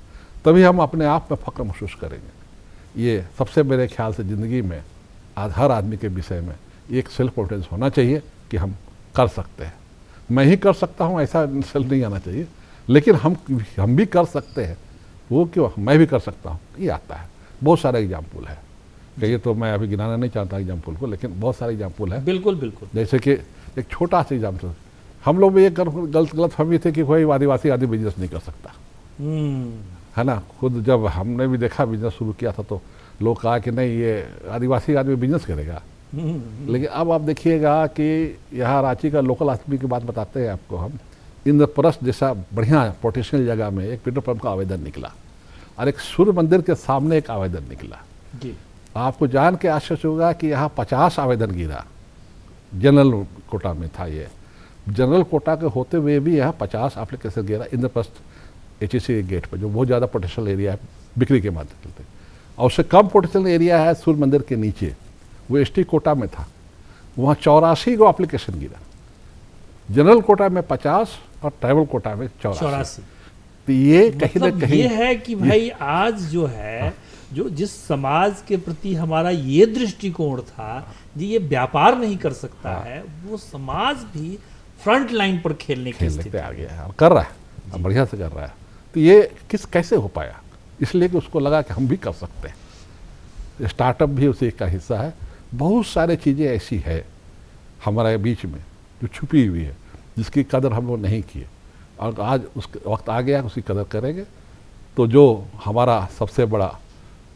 तभी हम अपने आप में फक्र महसूस करेंगे। ये सबसे मेरे ख्याल से ज़िंदगी में आज हर आदमी के विषय में एक सेल्फ कॉन्फिडेंस होना चाहिए कि हम कर सकते हैं। मैं ही कर सकता हूँ ऐसा सेल्फ नहीं आना चाहिए, लेकिन हम भी कर सकते हैं, वो क्यों, मैं भी कर सकता हूँ, ये आता है। बहुत सारे एग्जाम्पल है, कहिए तो मैं अभी गिनाना नहीं चाहता एग्जाम्पल को, लेकिन बहुत सारे एग्जाम्पल है। बिल्कुल बिल्कुल। जैसे कि एक छोटा सा एग्जाम्पल, हम लोग भी एक गलत फहमी थे कि कोई आदिवासी आदमी बिजनेस नहीं कर सकता, है ना। खुद जब हमने भी देखा बिजनेस शुरू किया था तो लोग कहा कि नहीं, ये आदिवासी आदमी बिजनेस करेगा। लेकिन अब आप देखिएगा कि यहाँ रांची का लोकल आदमी की बात बताते हैं आपको हम, इंद्रप्रस्थ जैसा बढ़िया पोटेंशियल जगह में एक पेट्रोल पंप का आवेदन निकला, और एक सूर्य मंदिर के सामने एक आवेदन निकला जी। आपको जान के आश्चर्य होगा कि यहाँ 50 आवेदन गिरा, जनरल कोटा में था ये। जनरल कोटा के होते हुए भी यहाँ 50 एप्लीकेशन गिरा इंद्रप्रस्थ HEC गेट पर, जो बहुत ज़्यादा पोटेंशियल एरिया है बिक्री के माध्यम से। और उससे कम पोटेंशियल एरिया है सूर्य मंदिर के नीचे, वो ST कोटा में था, वहाँ 84 को एप्लीकेशन गिरा। जनरल कोटा में 50 और ट्राइबल कोटा में 84। तो ये कहीं मतलब ना कहीं ये है कि भाई आज जो है, जो जिस समाज के प्रति हमारा ये दृष्टिकोण था जी, ये व्यापार नहीं कर सकता है, वो समाज भी फ्रंट लाइन पर खेलने की स्थिति पे आ गया है और कर रहा है, और बढ़िया से कर रहा है। तो ये कैसे हो पाया? इसलिए कि उसको लगा कि हम भी कर सकते हैं। स्टार्टअप भी उसी का हिस्सा है। बहुत सारे चीज़ें ऐसी है हमारे बीच में जो छुपी हुई है, जिसकी कदर हम लोग नहीं किए, और आज उसका वक्त आ गया, उसकी कदर करेंगे तो जो हमारा सबसे बड़ा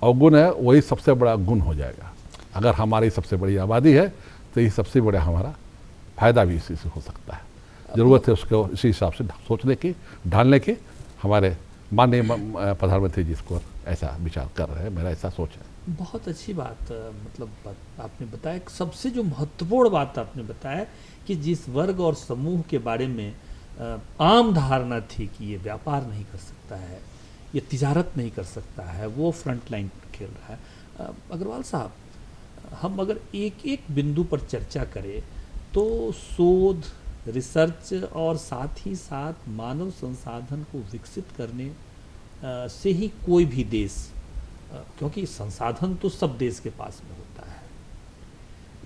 अवगुण है वही सबसे बड़ा गुण हो जाएगा। अगर हमारी सबसे बड़ी आबादी है तो ये सबसे बड़ा हमारा फायदा भी इसी से हो सकता है। ज़रूरत है उसको इसी हिसाब से सोचने की, ढालने की। हमारे माननीय प्रधानमंत्री जी इसको ऐसा विचार कर रहे हैं, मेरा ऐसा सोच है। बहुत अच्छी बात, मतलब आपने बताया, सबसे जो महत्वपूर्ण बात आपने बताया कि जिस वर्ग और समूह के बारे में आम धारणा थी कि ये व्यापार नहीं कर सकता है, ये तिजारत नहीं कर सकता है, वो फ्रंट लाइन पर खेल रहा है। अग्रवाल साहब, हम अगर एक एक बिंदु पर चर्चा करें तो शोध, रिसर्च और साथ ही साथ मानव संसाधन को विकसित करने से ही कोई भी देश, क्योंकि संसाधन तो सब देश के पास में होता है,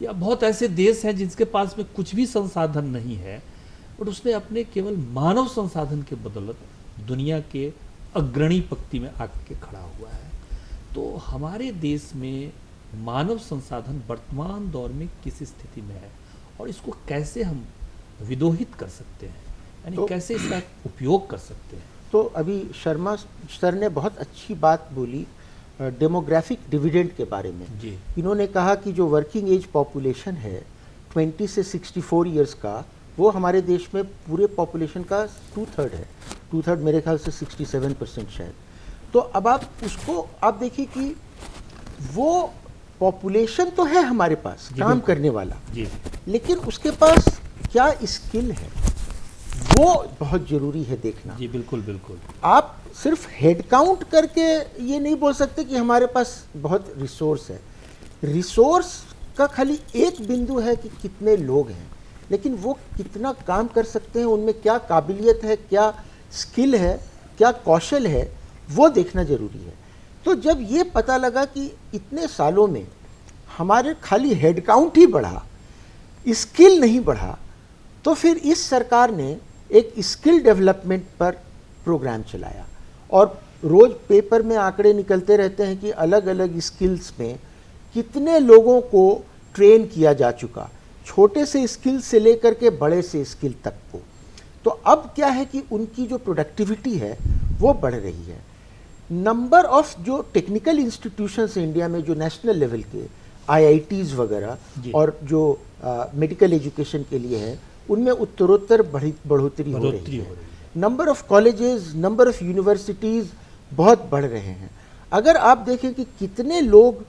या बहुत ऐसे देश हैं जिसके पास में कुछ भी संसाधन नहीं है, बट उसने अपने केवल मानव संसाधन के बदौलत दुनिया के अग्रणी पंक्ति में आके खड़ा हुआ है। तो हमारे देश में मानव संसाधन वर्तमान दौर में किस स्थिति में है और इसको कैसे हम विदोहित कर सकते हैं, यानी तो कैसे इसका उपयोग कर सकते हैं? तो अभी शर्मा सर ने बहुत अच्छी बात बोली डेमोग्राफिक डिविडेंड के बारे में। जी। इन्होंने कहा कि जो वर्किंग एज पॉपुलेशन है 20 से 64 इयर्स का, वो हमारे देश में पूरे पॉपुलेशन का 2/3 है, 2/3 मेरे ख्याल से 67% शायद। तो अब आप उसको आप देखिए कि वो पॉपुलेशन तो है हमारे पास काम करने वाला, जी, लेकिन उसके पास क्या स्किल है वो बहुत जरूरी है देखना। जी, बिल्कुल बिल्कुल। आप सिर्फ हेड काउंट करके ये नहीं बोल सकते कि हमारे पास बहुत रिसोर्स है। रिसोर्स का खाली एक बिंदु है कि कितने लोग हैं, लेकिन वो कितना काम कर सकते हैं, उनमें क्या काबिलियत है, क्या स्किल है, क्या कौशल है, वो देखना जरूरी है। तो जब ये पता लगा कि इतने सालों में हमारे खाली हेड काउंट ही बढ़ा, स्किल नहीं बढ़ा, तो फिर इस सरकार ने एक स्किल डेवलपमेंट पर प्रोग्राम चलाया और रोज पेपर में आंकड़े निकलते रहते हैं कि अलग अलग स्किल्स में कितने लोगों को ट्रेन किया जा चुका, छोटे से स्किल से लेकर के बड़े से स्किल तक को। तो अब क्या है कि उनकी जो प्रोडक्टिविटी है वो बढ़ रही है। नंबर ऑफ जो टेक्निकल इंस्टीट्यूशंस हैं इंडिया में, जो नेशनल लेवल के IITs वगैरह और जो मेडिकल एजुकेशन के लिए है, उनमें उत्तरोत्तर बढ़ोतरी हो रही है। Number of colleges, number of universities बहुत बढ़ रहे हैं। अगर आप देखें कि कितने लोग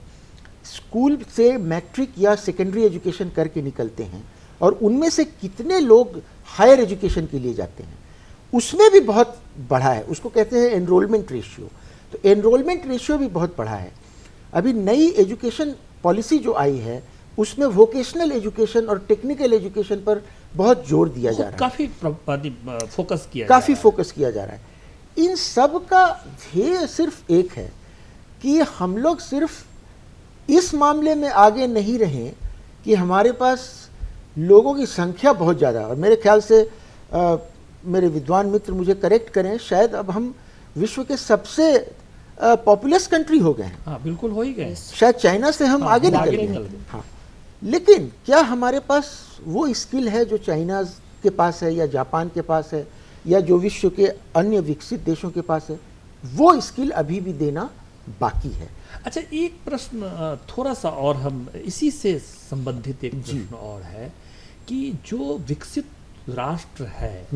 स्कूल से मैट्रिक या सेकेंडरी एजुकेशन करके निकलते हैं और उनमें से कितने लोग हायर एजुकेशन के लिए जाते हैं, उसमें भी बहुत बढ़ा है। उसको कहते हैं एनरोलमेंट रेशियो। तो एनरोलमेंट रेशियो भी बहुत बढ़ा है। अभी नई एजुकेशन पॉलिसी जो आई है उसमें वोकेशनल एजुकेशन और टेक्निकल एजुकेशन पर बहुत जोर दिया जा रहा है, काफी फोकस किया काफी फोकस किया जा रहा है। इन सब का ध्येय सिर्फ एक है कि हम लोग सिर्फ इस मामले में आगे नहीं रहें कि हमारे पास लोगों की संख्या बहुत ज़्यादा, और मेरे ख्याल से मेरे विद्वान मित्र मुझे करेक्ट करें, शायद अब हम विश्व के सबसे पॉपुलस कंट्री हो गए हैं। हाँ, बिल्कुल हो ही गए। शायद चाइना से हम आगे निकल गए। हाँ, लेकिन क्या हमारे पास वो स्किल है जो चाइना के पास है या जापान के पास है या जो विश्व के अन्य विकसित देशों के पास है? वो स्किल अभी भी देना बाकी है। अच्छा, एक प्रश्न थोड़ा सा और हम इसी से संबंधित एक प्रश्न और है कि जो विकसित राष्ट्र है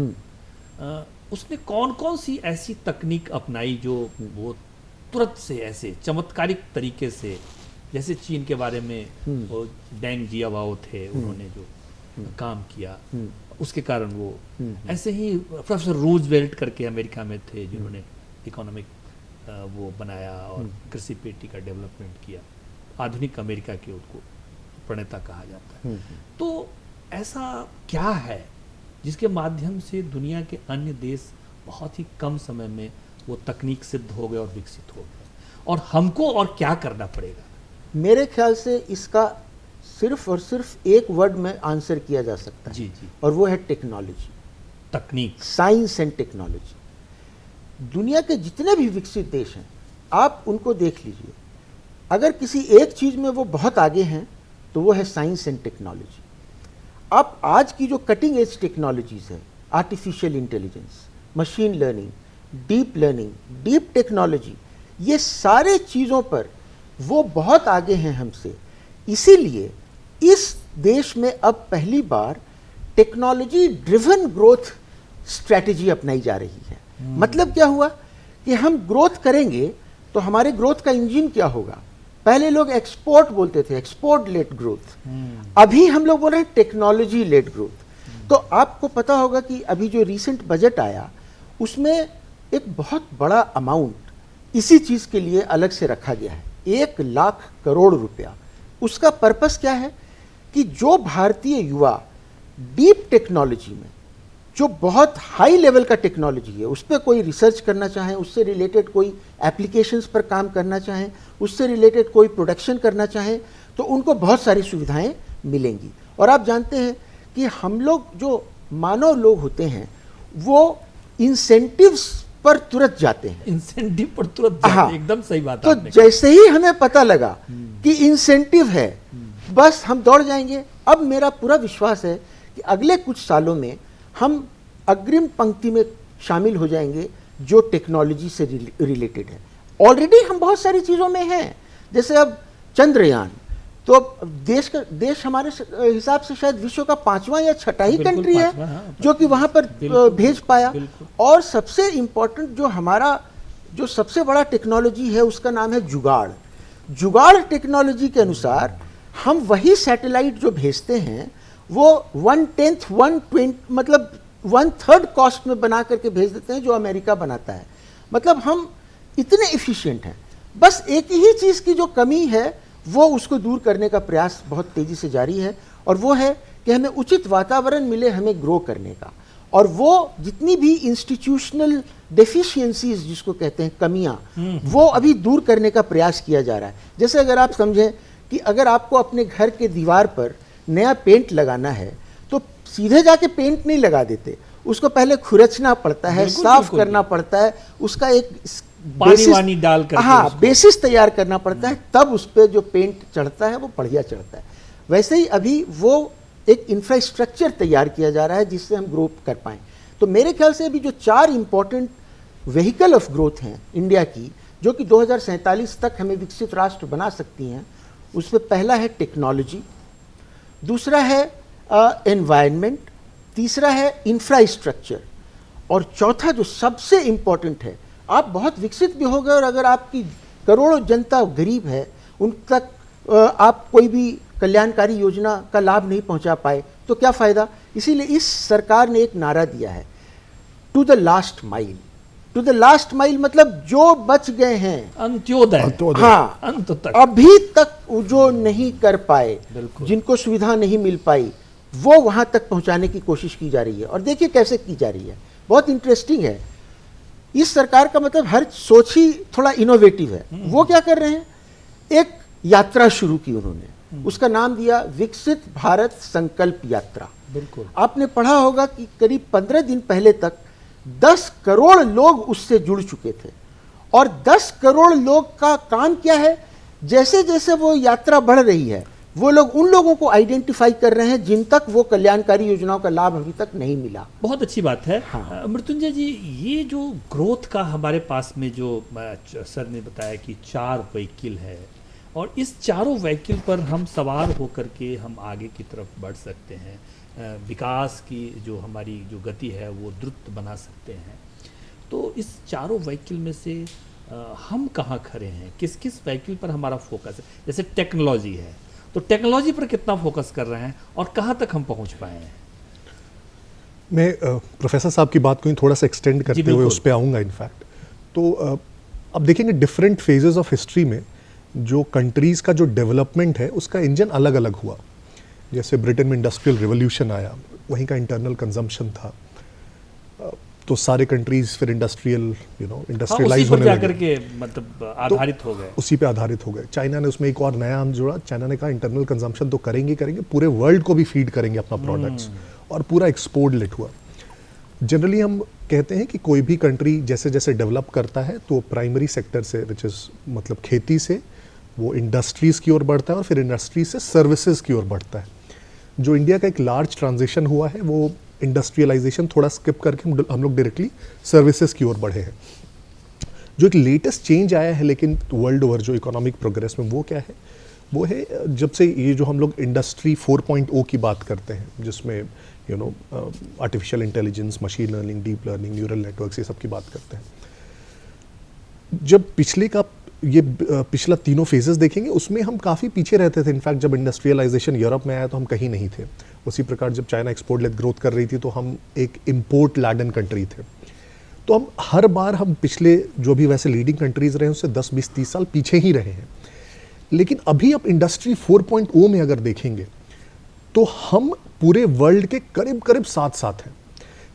उसने कौन कौन सी ऐसी तकनीक अपनाई जो वो तुरंत से ऐसे चमत्कारिक तरीके से, जैसे चीन के बारे में वो डेंग जियाओ थे, उन्होंने जो काम किया उसके कारण वो, ऐसे ही प्रोफेसर रूजवेल्ट करके अमेरिका में थे जिन्होंने इकोनॉमिक वो बनाया और कृषि पेटी का डेवलपमेंट किया, आधुनिक अमेरिका के उसको प्रणेता कहा जाता है। तो ऐसा क्या है जिसके माध्यम से दुनिया के अन्य देश बहुत ही कम समय में वो तकनीक सिद्ध हो गए और विकसित हो गए, और हमको और क्या करना पड़ेगा? मेरे ख्याल से इसका सिर्फ और सिर्फ एक वर्ड में आंसर किया जा सकता है, जी जी, और वो है टेक्नोलॉजी, तकनीक, साइंस एंड टेक्नोलॉजी। दुनिया के जितने भी विकसित देश हैं आप उनको देख लीजिए, अगर किसी एक चीज़ में वो बहुत आगे हैं तो वो है साइंस एंड टेक्नोलॉजी। आप आज की जो कटिंग एज टेक्नोलॉजीज है, artificial intelligence, machine learning, deep learning, deep technology, ये सारे चीज़ों पर वो बहुत आगे हैं हमसे। इसीलिए इस देश में अब पहली बार टेक्नोलॉजी ड्रिवन ग्रोथ स्ट्रैटेजी अपनाई जा रही है। मतलब क्या हुआ कि हम ग्रोथ करेंगे तो हमारे ग्रोथ का इंजन क्या होगा? पहले लोग एक्सपोर्ट बोलते थे, एक्सपोर्ट लेड ग्रोथ, अभी हम लोग बोल रहे हैं टेक्नोलॉजी लेड ग्रोथ। तो आपको पता होगा कि अभी जो रीसेंट बजट आया उसमें एक बहुत बड़ा अमाउंट इसी चीज़ के लिए अलग से रखा गया है, 1 लाख करोड़ रुपया। उसका पर्पस क्या है कि जो भारतीय युवा डीप टेक्नोलॉजी में, जो बहुत हाई लेवल का टेक्नोलॉजी है, उस पर कोई रिसर्च करना चाहें, उससे रिलेटेड कोई एप्लीकेशंस पर काम करना चाहें, उससे रिलेटेड कोई प्रोडक्शन करना चाहें, तो उनको बहुत सारी सुविधाएं मिलेंगी। और आप जानते हैं कि हम लोग जो मानव लोग होते हैं वो इंसेंटिव्स पर तुरंत जाते हैं। इंसेंटिव पर तुरंत जाते हैं, एकदम सही बात तो आपने कहा। जैसे ही हमें पता लगा कि इंसेंटिव है, बस हम दौड़ जाएंगे। अब मेरा पूरा विश्वास है कि अगले कुछ सालों में हम अग्रिम पंक्ति में शामिल हो जाएंगे जो टेक्नोलॉजी से रिलेटेड है। ऑलरेडी हम बहुत सारी चीज़ों में हैं, जैसे अब चंद्रयान, तो देश हमारे हिसाब से शायद विश्व का 5वां या 6ठा ही बिल्कुल कंट्री है 5वां, हाँ, जो कि वहाँ पर बिल्कुल, भेज पाया। बिल्कुल। और सबसे इम्पोर्टेंट जो हमारा जो सबसे बड़ा टेक्नोलॉजी है उसका नाम है जुगाड़। जुगाड़ टेक्नोलॉजी के अनुसार हम वही सैटेलाइट जो भेजते हैं वो 1/10 1/20 मतलब 1/3 कॉस्ट में बना करके भेज देते हैं जो अमेरिका बनाता है। मतलब हम इतने इफिशिएंट हैं। बस एक ही चीज़ की जो कमी है वो उसको दूर करने का प्रयास बहुत तेज़ी से जारी है, और वो है कि हमें उचित वातावरण मिले हमें ग्रो करने का। और वो जितनी भी इंस्टीट्यूशनल डेफिशिएंसीज जिसको कहते हैं, कमियां, वो अभी दूर करने का प्रयास किया जा रहा है। जैसे अगर आप समझें कि अगर आपको अपने घर के दीवार पर नया पेंट लगाना है तो सीधे जाके पेंट नहीं लगा देते, उसको पहले खुरचना पड़ता है, बिल्कुल, साफ बिल्कुल, करना पड़ता है, उसका एक पानी वानी डाल करके हाँ उसको। बेसिस तैयार करना पड़ता है, तब उस पर जो पेंट चढ़ता है वो बढ़िया चढ़ता है। वैसे ही अभी वो एक इंफ्रास्ट्रक्चर तैयार किया जा रहा है जिससे हम ग्रो कर पाएं। तो मेरे ख्याल से अभी जो 4 इंपॉर्टेंट व्हीकल ऑफ ग्रोथ हैं इंडिया की, जो कि 2047 तक हमें विकसित राष्ट्र बना सकती हैं, उसमें पहला है टेक्नोलॉजी, दूसरा है एनवायरनमेंट, तीसरा है इंफ्रास्ट्रक्चर, और चौथा जो सबसे इंपॉर्टेंट है, आप बहुत विकसित भी हो गए और अगर आपकी करोड़ों जनता गरीब है, उन तक आप कोई भी कल्याणकारी योजना का लाभ नहीं पहुंचा पाए तो क्या फ़ायदा। इसीलिए इस सरकार ने एक नारा दिया है, to the last mile. To the last mile मतलब जो बच गए हैं, अंत्योदय, हाँ, अंत तक, अभी तक जो नहीं कर पाए, बिल्कुल। जिनको सुविधा नहीं मिल पाई, वो वहां तक पहुंचाने की कोशिश की जा रही है। और देखिए कैसे की जा रही है, बहुत इंटरेस्टिंग है। इस सरकार का मतलब हर सोच ही थोड़ा इनोवेटिव है। वो क्या कर रहे हैं, एक यात्रा शुरू की उन्होंने, उसका नाम दिया विकसित भारत संकल्प यात्रा। बिल्कुल। आपने पढ़ा होगा कि करीब 15 दिन पहले तक 10 करोड़ लोग उससे जुड़ चुके थे, और 10 करोड़ लोग का काम क्या है, जैसे जैसे वो यात्रा बढ़ रही है वो लोग उन लोगों को आइडेंटिफाई कर रहे हैं जिन तक वो कल्याणकारी योजनाओं का लाभ अभी तक नहीं मिला। बहुत अच्छी बात है। हाँ। मृत्युंजय जी, ये जो ग्रोथ का हमारे पास में जो सर ने बताया कि 4 व्हीकल है, और इस चारों व्हीकल पर हम सवार होकर के हम आगे की तरफ बढ़ सकते हैं, विकास की जो हमारी जो गति है वो द्रुत बना सकते हैं। तो इस चारों व्हीकल में से हम कहाँ खड़े हैं, किस किस व्हीकल पर हमारा फोकस है। जैसे टेक्नोलॉजी है, तो टेक्नोलॉजी पर कितना फोकस कर रहे हैं और कहाँ तक हम पहुँच पाए हैं। मैं प्रोफेसर साहब की बात को ही थोड़ा सा एक्सटेंड करते हुए बिल्कुल। उस पर आऊँगा। इनफैक्ट तो अब देखेंगे डिफरेंट फेजेस ऑफ हिस्ट्री में जो कंट्रीज़ का जो डेवलपमेंट है उसका इंजन अलग अलग हुआ। जैसे ब्रिटेन में इंडस्ट्रियल रिवोल्यूशन आया, वहीं का इंटरनल कंजम्पशन था, तो सारे कंट्रीज फिर इंडस्ट्रियलाइज होने जाकर लगे, के मतलब आधारित हो गए, उसी पे आधारित हो गए। चाइना ने उसमें एक और नया आम जोड़ा। चाइना ने कहा इंटरनल कंजम्पशन तो करेंगे, पूरे वर्ल्ड को भी फीड करेंगे अपना प्रोडक्ट्स, और पूरा एक्सपोर्ट लेट हुआ। जनरली हम कहते हैं कि कोई भी कंट्री जैसे जैसे डेवलप करता है तो प्राइमरी सेक्टर से, विच इज़ मतलब खेती से, वो इंडस्ट्रीज़ की ओर बढ़ता है और फिर इंडस्ट्री से सर्विसेज की ओर बढ़ता है। जो इंडिया का एक लार्ज ट्रांजिशन हुआ है वो इंडस्ट्रियलाइजेशन थोड़ा स्किप करके हम लोग डायरेक्टली सर्विसेज की ओर बढ़े हैं। जो एक लेटेस्ट चेंज आया है लेकिन वर्ल्ड ओवर जो इकोनॉमिक प्रोग्रेस में, वो क्या है, वो है जब से ये जो हम लोग इंडस्ट्री 4.0 की बात करते हैं, जिसमें artificial intelligence, machine learning, deep learning, neural networks, ये सब की बात करते हैं। जब पिछला तीनों फेजेस देखेंगे उसमें हम काफ़ी पीछे रहते थे। इनफैक्ट जब इंडस्ट्रियलाइजेशन यूरोप में आया तो हम कहीं नहीं थे। उसी प्रकार जब चाइना एक्सपोर्ट लेट ग्रोथ कर रही थी तो हम एक इम्पोर्ट लैडन कंट्री थे। तो हम हर बार हम पिछले जो भी वैसे लीडिंग कंट्रीज रहे हैं उससे 10, 20, 30 साल पीछे ही रहे हैं। लेकिन अभी आप इंडस्ट्री 4.0 में अगर देखेंगे तो हम पूरे वर्ल्ड के करीब करीब साथ साथ हैं।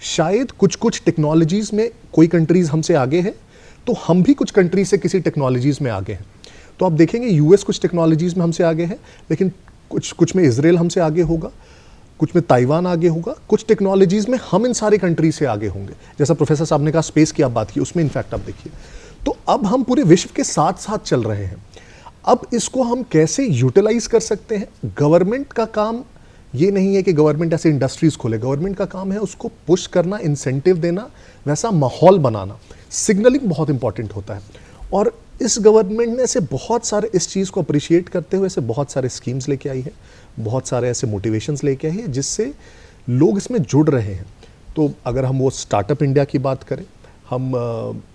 शायद कुछ कुछ टेक्नोलॉजीज में कोई कंट्रीज हमसे आगे है, तो हम भी कुछ कंट्रीज से किसी टेक्नोलॉजीज में आगे हैं। तो आप देखेंगे यूएस कुछ टेक्नोलॉजीज में हमसे आगे है, लेकिन कुछ में इजराइल हमसे आगे होगा, कुछ में ताइवान आगे होगा, कुछ टेक्नोलॉजीज में हम इन सारे कंट्री से आगे होंगे। जैसा प्रोफेसर साहब ने कहा स्पेस की आप बात की, उसमें इनफैक्ट आप देखिए, तो अब हम पूरे विश्व के साथ साथ चल रहे हैं। अब इसको हम कैसे यूटिलाइज कर सकते हैं? गवर्नमेंट का काम ये नहीं है कि गवर्नमेंट ऐसे इंडस्ट्रीज खोले, गवर्नमेंट का काम है उसको पुश करना, इंसेंटिव देना, वैसा माहौल बनाना। सिग्नलिंग बहुत इंपॉर्टेंट होता है, और इस गवर्नमेंट ने ऐसे बहुत सारे इस चीज़ को अप्रिशिएट करते हुए ऐसे बहुत सारे स्कीम्स लेके आई है, बहुत सारे ऐसे मोटिवेशंस लेके आई है, जिससे लोग इसमें जुड़ रहे हैं। तो अगर हम वो स्टार्टअप इंडिया की बात करें, हम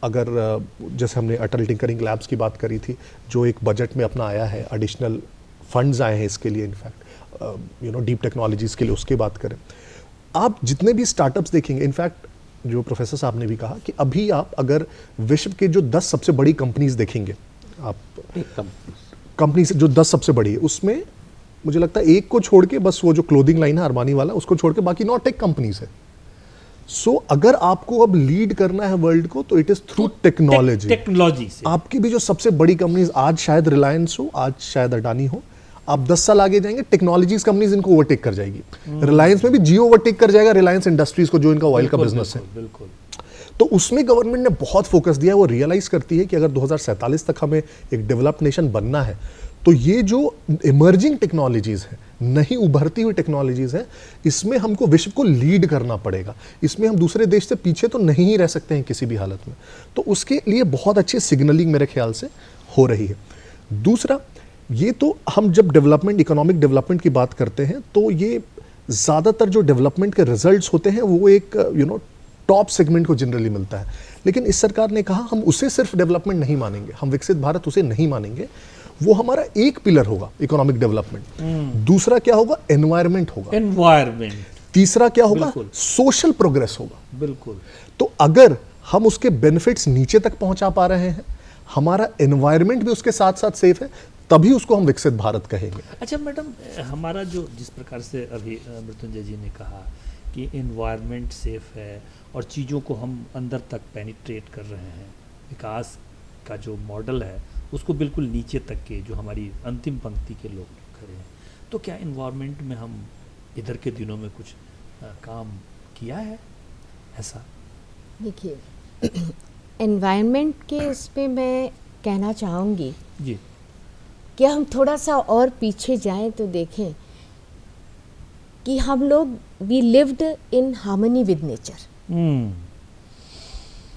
अगर जैसे हमने अटल टिंकरिंग लैब्स की बात करी थी, जो एक बजट में अपना आया है, एडिशनल फंड्स आए हैं इसके लिए, इनफैक्ट डीप टेक्नोलॉजीज़ के लिए, उसकी बात करें, आप जितने भी स्टार्टअप्स देखेंगे, इनफैक्ट जो प्रोफेसर साहब ने भी कहा कि अभी आप अगर विश्व के जो 10 सबसे बड़ी कंपनीज देखेंगे, आप कंपनी से जो 10 सबसे बड़ी है, उसमें मुझे लगता है एक को छोड़ के, बस वो जो क्लोथिंग लाइन है अरमानी वाला, उसको छोड़ के बाकी 9 टेक कंपनीज है। सो अगर आपको अब लीड करना है वर्ल्ड को, तो it is through technology. Technology से आपकी भी जो सबसे बड़ी कंपनीज, आज शायद रिलायंस हो, आज शायद अडानी हो, आप 10 साल आगे जाएंगे, टेक्नोलॉजीज कंपनीज इनको ओवरटेक कर जाएगी। रिलायंस में भी जियो ओवरटेक कर जाएगा रिलायंस इंडस्ट्रीज को, जो इनका ऑयल का बिजनेस है। बिल्कुल। तो उसमें गवर्नमेंट ने बहुत फोकस दिया है। वो रियलाइज करती है कि अगर 2047 तक हमें एक डेवलप्ड नेशन बनना है, तो ये जो इमर्जिंग टेक्नोलॉजीज है, नई उभरती हुई टेक्नोलॉजीज है, इसमें हमको विश्व को लीड करना पड़ेगा। इसमें हम दूसरे देश से पीछे तो नहीं ही रह सकते हैं किसी भी हालत में। तो उसके लिए बहुत अच्छी सिग्नलिंग मेरे ख्याल से हो रही है। दूसरा, ये तो हम जब डेवलपमेंट, इकोनॉमिक डेवलपमेंट की बात करते हैं, तो ये ज़्यादातर जो डेवलपमेंट के रिजल्ट्स होते हैं वो एक टॉप सेगमेंट को जनरली मिलता है। लेकिन इस सरकार ने कहा हम उसे सिर्फ डेवलपमेंट नहीं मानेंगे, हम विकसित भारत उसे नहीं मानेंगे। वो हमारा एक पिलर होगा इकोनॉमिक डेवलपमेंट। दूसरा क्या होगा? एनवायरमेंट होगा। एनवायरमेंट। तीसरा क्या होगा? बिल्कुल। सोशल प्रोग्रेस होगा। बिल्कुल। तो अगर हम उसके बेनिफिट्स नीचे तक पहुंचा पा रहे हैं, हमारा एनवायरमेंट भी उसके साथ साथ सेफ है, तभी उसको हम विकसित भारत कहेंगे। अच्छा मैडम, हमारा जो जिस प्रकार से अभी मृत्युंजय जी ने कहा कि एनवायरनमेंट सेफ है और चीज़ों को हम अंदर तक पेनिट्रेट कर रहे हैं, विकास का जो मॉडल है उसको बिल्कुल नीचे तक के जो हमारी अंतिम पंक्ति के लोग खड़े हैं, तो क्या एनवायरनमेंट में हम इधर के दिनों में कुछ काम किया है ऐसा? देखिए, एनवायरनमेंट के इसमें मैं कहना चाहूँगी जी कि हम थोड़ा सा और पीछे जाएं तो देखें कि हम लोग we lived in harmony with nature.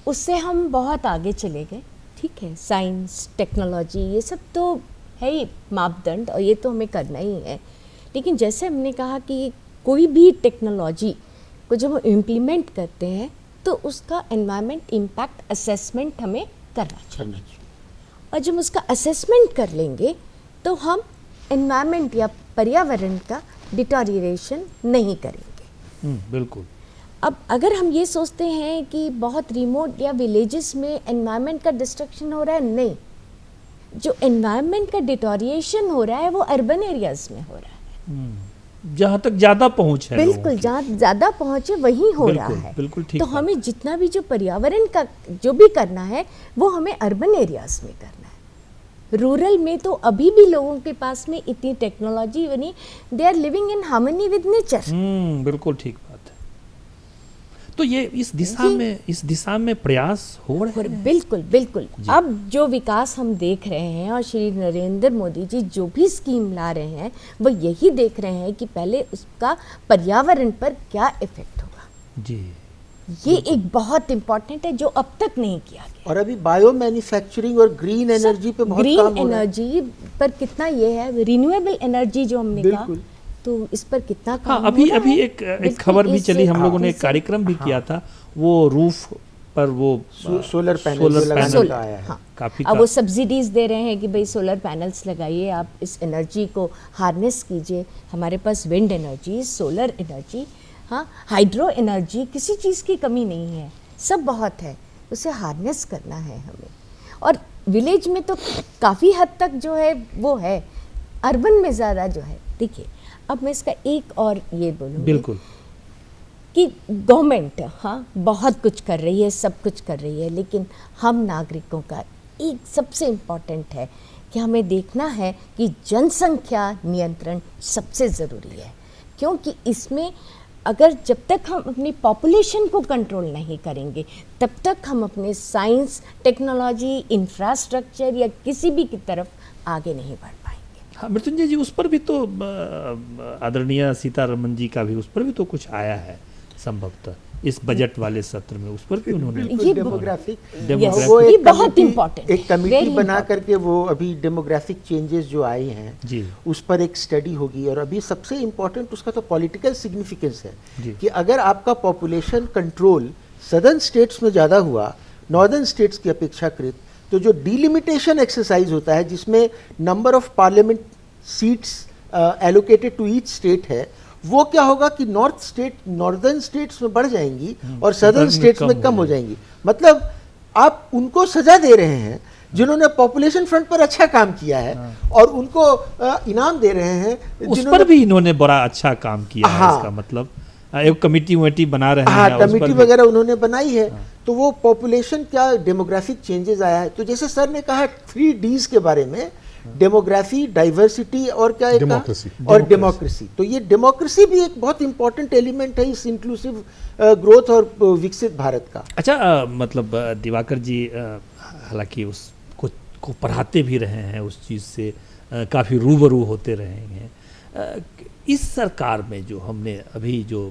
उससे हम बहुत आगे चले गए, ठीक है। साइंस, टेक्नोलॉजी, ये सब तो है ही मापदंड और ये तो हमें करना ही है। लेकिन जैसे हमने कहा कि कोई भी टेक्नोलॉजी को जब हम इम्प्लीमेंट करते हैं तो उसका एनवायरनमेंट इम्पैक्ट असेसमेंट हमें करना चाहिए। और जब उसका असेसमेंट कर लेंगे तो हम एनवायरनमेंट या पर्यावरण का डिटोरिएशन नहीं करेंगे। बिल्कुल। अब अगर हम ये सोचते हैं कि बहुत रिमोट या विलेजेस में एनवायरनमेंट का डिस्ट्रक्शन हो रहा है, नहीं, जो एनवायरनमेंट का डिटोरिएशन हो रहा है वो अर्बन एरियाज में हो रहा है। जहाँ तक ज़्यादा पहुँच है, बिल्कुल, जहाँ ज़्यादा पहुँचे वहीं हो रहा है। बिल्कुल ठीक। तो हमें जितना भी जो पर्यावरण का जो भी करना है वो हमें अर्बन एरियाज में करना है। रूरल में तो अभी भी लोगों के पास में इतनी टेक्नोलॉजी बनी, they are living in harmony with nature. बिल्कुल ठीक बात है। तो ये इस दिशा में प्रयास हो रहे हैं। बिल्कुल बिल्कुल। अब जो विकास हम देख रहे हैं और श्री नरेंद्र मोदी जी जो भी स्कीम ला रहे हैं वो यही देख रहे हैं कि पहले उसका पर्यावरण पर क्या इफेक्ट होगा। जी, ये एक बहुत इम्पोर्टेंट है जो अब तक नहीं किया गया। और अभी बायो मैन्युफैक्चरिंग और ग्रीन एनर्जी पे बहुत काम हो रहा है। ग्रीन एनर्जी पर कितना ये है, रिन्यूएबल एनर्जी जो हमने कहा, तो इस पर कितना काम हाँ, अभी एक खबर भी चली, हम लोगों ने एक कार्यक्रम भी किया था, वो रूफ पर वो सोलर पैनल आया है। काफी अब वो सब्सिडीज दे रहे हैं कि भाई सोलर पैनल्स लगाइए, आप इस एनर्जी को हार्नेस कीजिए। हमारे पास विंड एनर्जी, सोलर एनर्जी, हाँ, हाइड्रो एनर्जी, किसी चीज़ की कमी नहीं है, सब बहुत है, उसे हार्नेस करना है हमें। और विलेज में तो काफ़ी हद तक जो है वो है, अर्बन में ज़्यादा जो है। देखिए, अब मैं इसका एक और ये बोलूँगी बिल्कुल। कि गवर्नमेंट हाँ बहुत कुछ कर रही है, सब कुछ कर रही है, लेकिन हम नागरिकों का एक सबसे इम्पॉर्टेंट है कि हमें देखना है कि जनसंख्या नियंत्रण सबसे ज़रूरी है, क्योंकि इसमें अगर जब तक हम अपनी पॉपुलेशन को कंट्रोल नहीं करेंगे तब तक हम अपने साइंस, टेक्नोलॉजी, इंफ्रास्ट्रक्चर या किसी भी की तरफ आगे नहीं बढ़ पाएंगे। हाँ मृत्युंजय जी, उस पर भी तो आदरणीय सीतारमन जी का भी उस पर भी तो कुछ आया है संभवतः इस बजट वाले सत्र में, उस पर भी उन्होंने ये डेमोग्राफिक डेमोग्राफिक वो ये एक बहुत कमेटी- important एक है, कमेटी very बना important। करके वो अभी डेमोग्राफिक चेंजेस जो आए हैं जी। उस पर एक स्टडी होगी। और अभी सबसे इम्पोर्टेंट उसका तो पॉलिटिकल सिग्निफिकेंस है जी। कि अगर आपका पॉपुलेशन कंट्रोल सदर्न स्टेट्स में ज़्यादा हुआ नॉर्दर्न स्टेट्स की अपेक्षाकृत, तो जो डिलिमिटेशन एक्सरसाइज होता है जिसमें number of parliament seats allocated to each state है, वो क्या होगा कि नॉर्दर्न स्टेट्स में बढ़ जाएंगी और सदर्न स्टेट्स में कम हो जाएंगी। मतलब आप उनको सजा दे रहे हैं जिन्होंने पॉपुलेशन फ्रंट पर अच्छा काम किया है और उनको इनाम दे रहे हैं उस पर भी इन्होंने बड़ा अच्छा काम किया है। हाँ। इसका मतलब एक कमेटी वमेटी बना रहे हाँ, हैं, उस पर कमेटी भी- वगैरह उन्होंने बनाई है। तो वो पॉपुलेशन क्या डेमोग्राफिक चेंजेस आया है। तो जैसे सर ने कहा 3Ds के बारे में, डेमोग्राफी, डाइवर्सिटी और क्या एक डेमोक्रेसी। और डेमोक्रेसी। तो ये डेमोक्रेसी भी एक बहुत इंपॉर्टेंट एलिमेंट है इस इंक्लूसिव ग्रोथ और विकसित भारत का। अच्छा मतलब दिवाकर जी हालांकि उस को पढ़ाते भी रहे हैं, उस चीज़ से काफ़ी रूबरू होते रहे हैं। इस सरकार में जो हमने अभी जो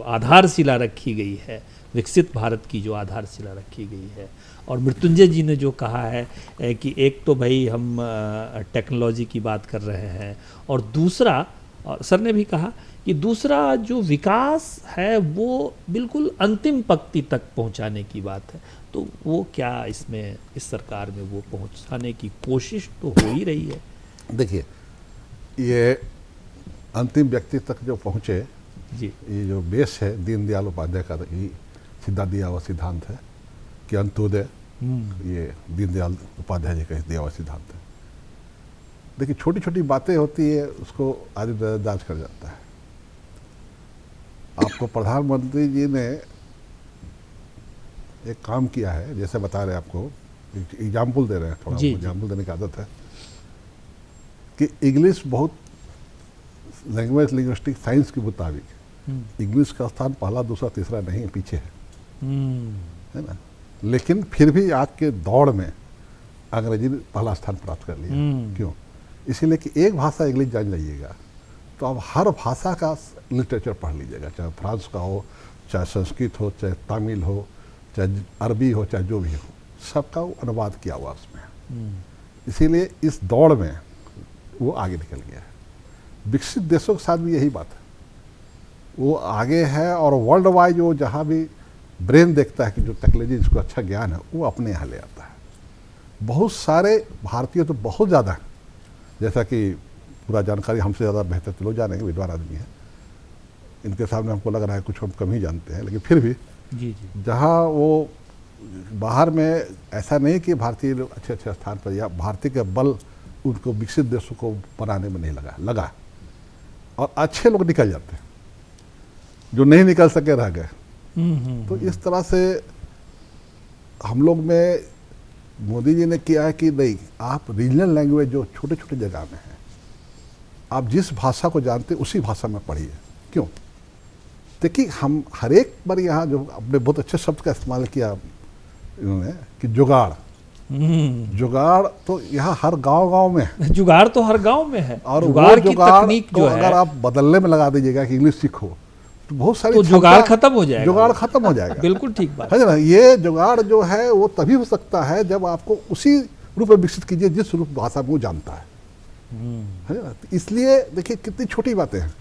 आधारशिला रखी गई है, विकसित भारत की जो आधारशिला रखी गई है, और मृत्युंजय जी ने जो कहा है कि एक तो भाई हम टेक्नोलॉजी की बात कर रहे हैं और दूसरा, और सर ने भी कहा कि दूसरा जो विकास है वो बिल्कुल अंतिम पंक्ति तक पहुंचाने की बात है। तो वो क्या इसमें इस सरकार में वो पहुंचाने की कोशिश तो हो ही रही है। देखिए, ये अंतिम व्यक्ति तक जो पहुँचे, जी ये जो बेस है दीनदयाल उपाध्याय का, ये सीधा दिया हुआ सिद्धांत है कि अंत्योदय, ये दीनदयाल उपाध्याय जी का दिया हुआ सिद्धांत है। देखिए, छोटी छोटी बातें होती है, उसको आदमी दाज कर जाता है। आपको प्रधानमंत्री जी ने एक काम किया है, जैसे बता रहे हैं, आपको एग्जाम्पल दे रहे हैं, थोड़ा जी, एग्जाम्पल देने की आदत है कि इंग्लिश बहुत लैंग्वेज लिंग्विस्टिक साइंस के मुताबिक इंग्लिश का स्थान पहला, दूसरा, तीसरा नहीं, पीछे है ना। लेकिन फिर भी आज के दौड़ में अंग्रेजी ने पहला स्थान प्राप्त कर लिया। क्यों? इसीलिए कि एक भाषा इंग्लिश जान जाइएगा तो आप हर भाषा का लिटरेचर पढ़ लीजिएगा, चाहे फ्रांस का हो, चाहे संस्कृत हो, चाहे तमिल हो, चाहे अरबी हो, चाहे जो भी हो, सबका वो अनुवाद किया हुआ उसमें। इसीलिए इस दौड़ में वो आगे निकल गया है। विकसित देशों के साथ भी यही बात है, वो आगे है और वर्ल्ड वाइड जो जहाँ भी ब्रेन देखता है कि जो टेक्नोलॉजी जिसको अच्छा ज्ञान है, वो अपने यहाँ ले आता है। बहुत सारे भारतीय तो बहुत ज़्यादा हैं, जैसा कि पूरा जानकारी हमसे ज़्यादा बेहतर तो लोग जानेंगे, विद्वान आदमी हैं, इनके सामने हमको लग रहा है कुछ हम कम ही जानते हैं, लेकिन फिर भी जी जी जहाँ वो बाहर में ऐसा नहीं कि भारतीय लोग अच्छे अच्छे स्थान पर, या भारतीय का बल उनको विकसित देशों को बनाने में नहीं लगा और अच्छे लोग निकल जाते हैं, जो नहीं निकल सके रह गए। तो इस तरह से हम लोग में मोदी जी ने किया है कि नहीं, आप रीजनल लैंग्वेज जो छोटे छोटे जगह में है, आप जिस भाषा को जानते उसी भाषा में पढ़िए। क्यों? देखिए, हम हर एक बार यहाँ जो अपने बहुत अच्छे शब्द का इस्तेमाल किया इन्होंने कि जुगाड़, जुगाड़ तो यहाँ हर गांव में है, जुगाड़ तो हर गांव में है, और जुगाड़ वो की जुगाड़ तकनीक को जो अगर है आप बदलने में लगा दीजिएगा कि इंग्लिश सीखो, तो बहुत सारी तो जुगाड़ क्षमता- खत्म हो जाएगा। जुगाड़ खत्म हो जाएगा। बिल्कुल ठीक बात। है ना। ये जुगाड़ जो है वो तभी हो सकता है जब आपको उसी रूप में विकसित कीजिए जिस रूप भाषा में वो जानता है ना। तो इसलिए देखिए कितनी छोटी बातें हैं,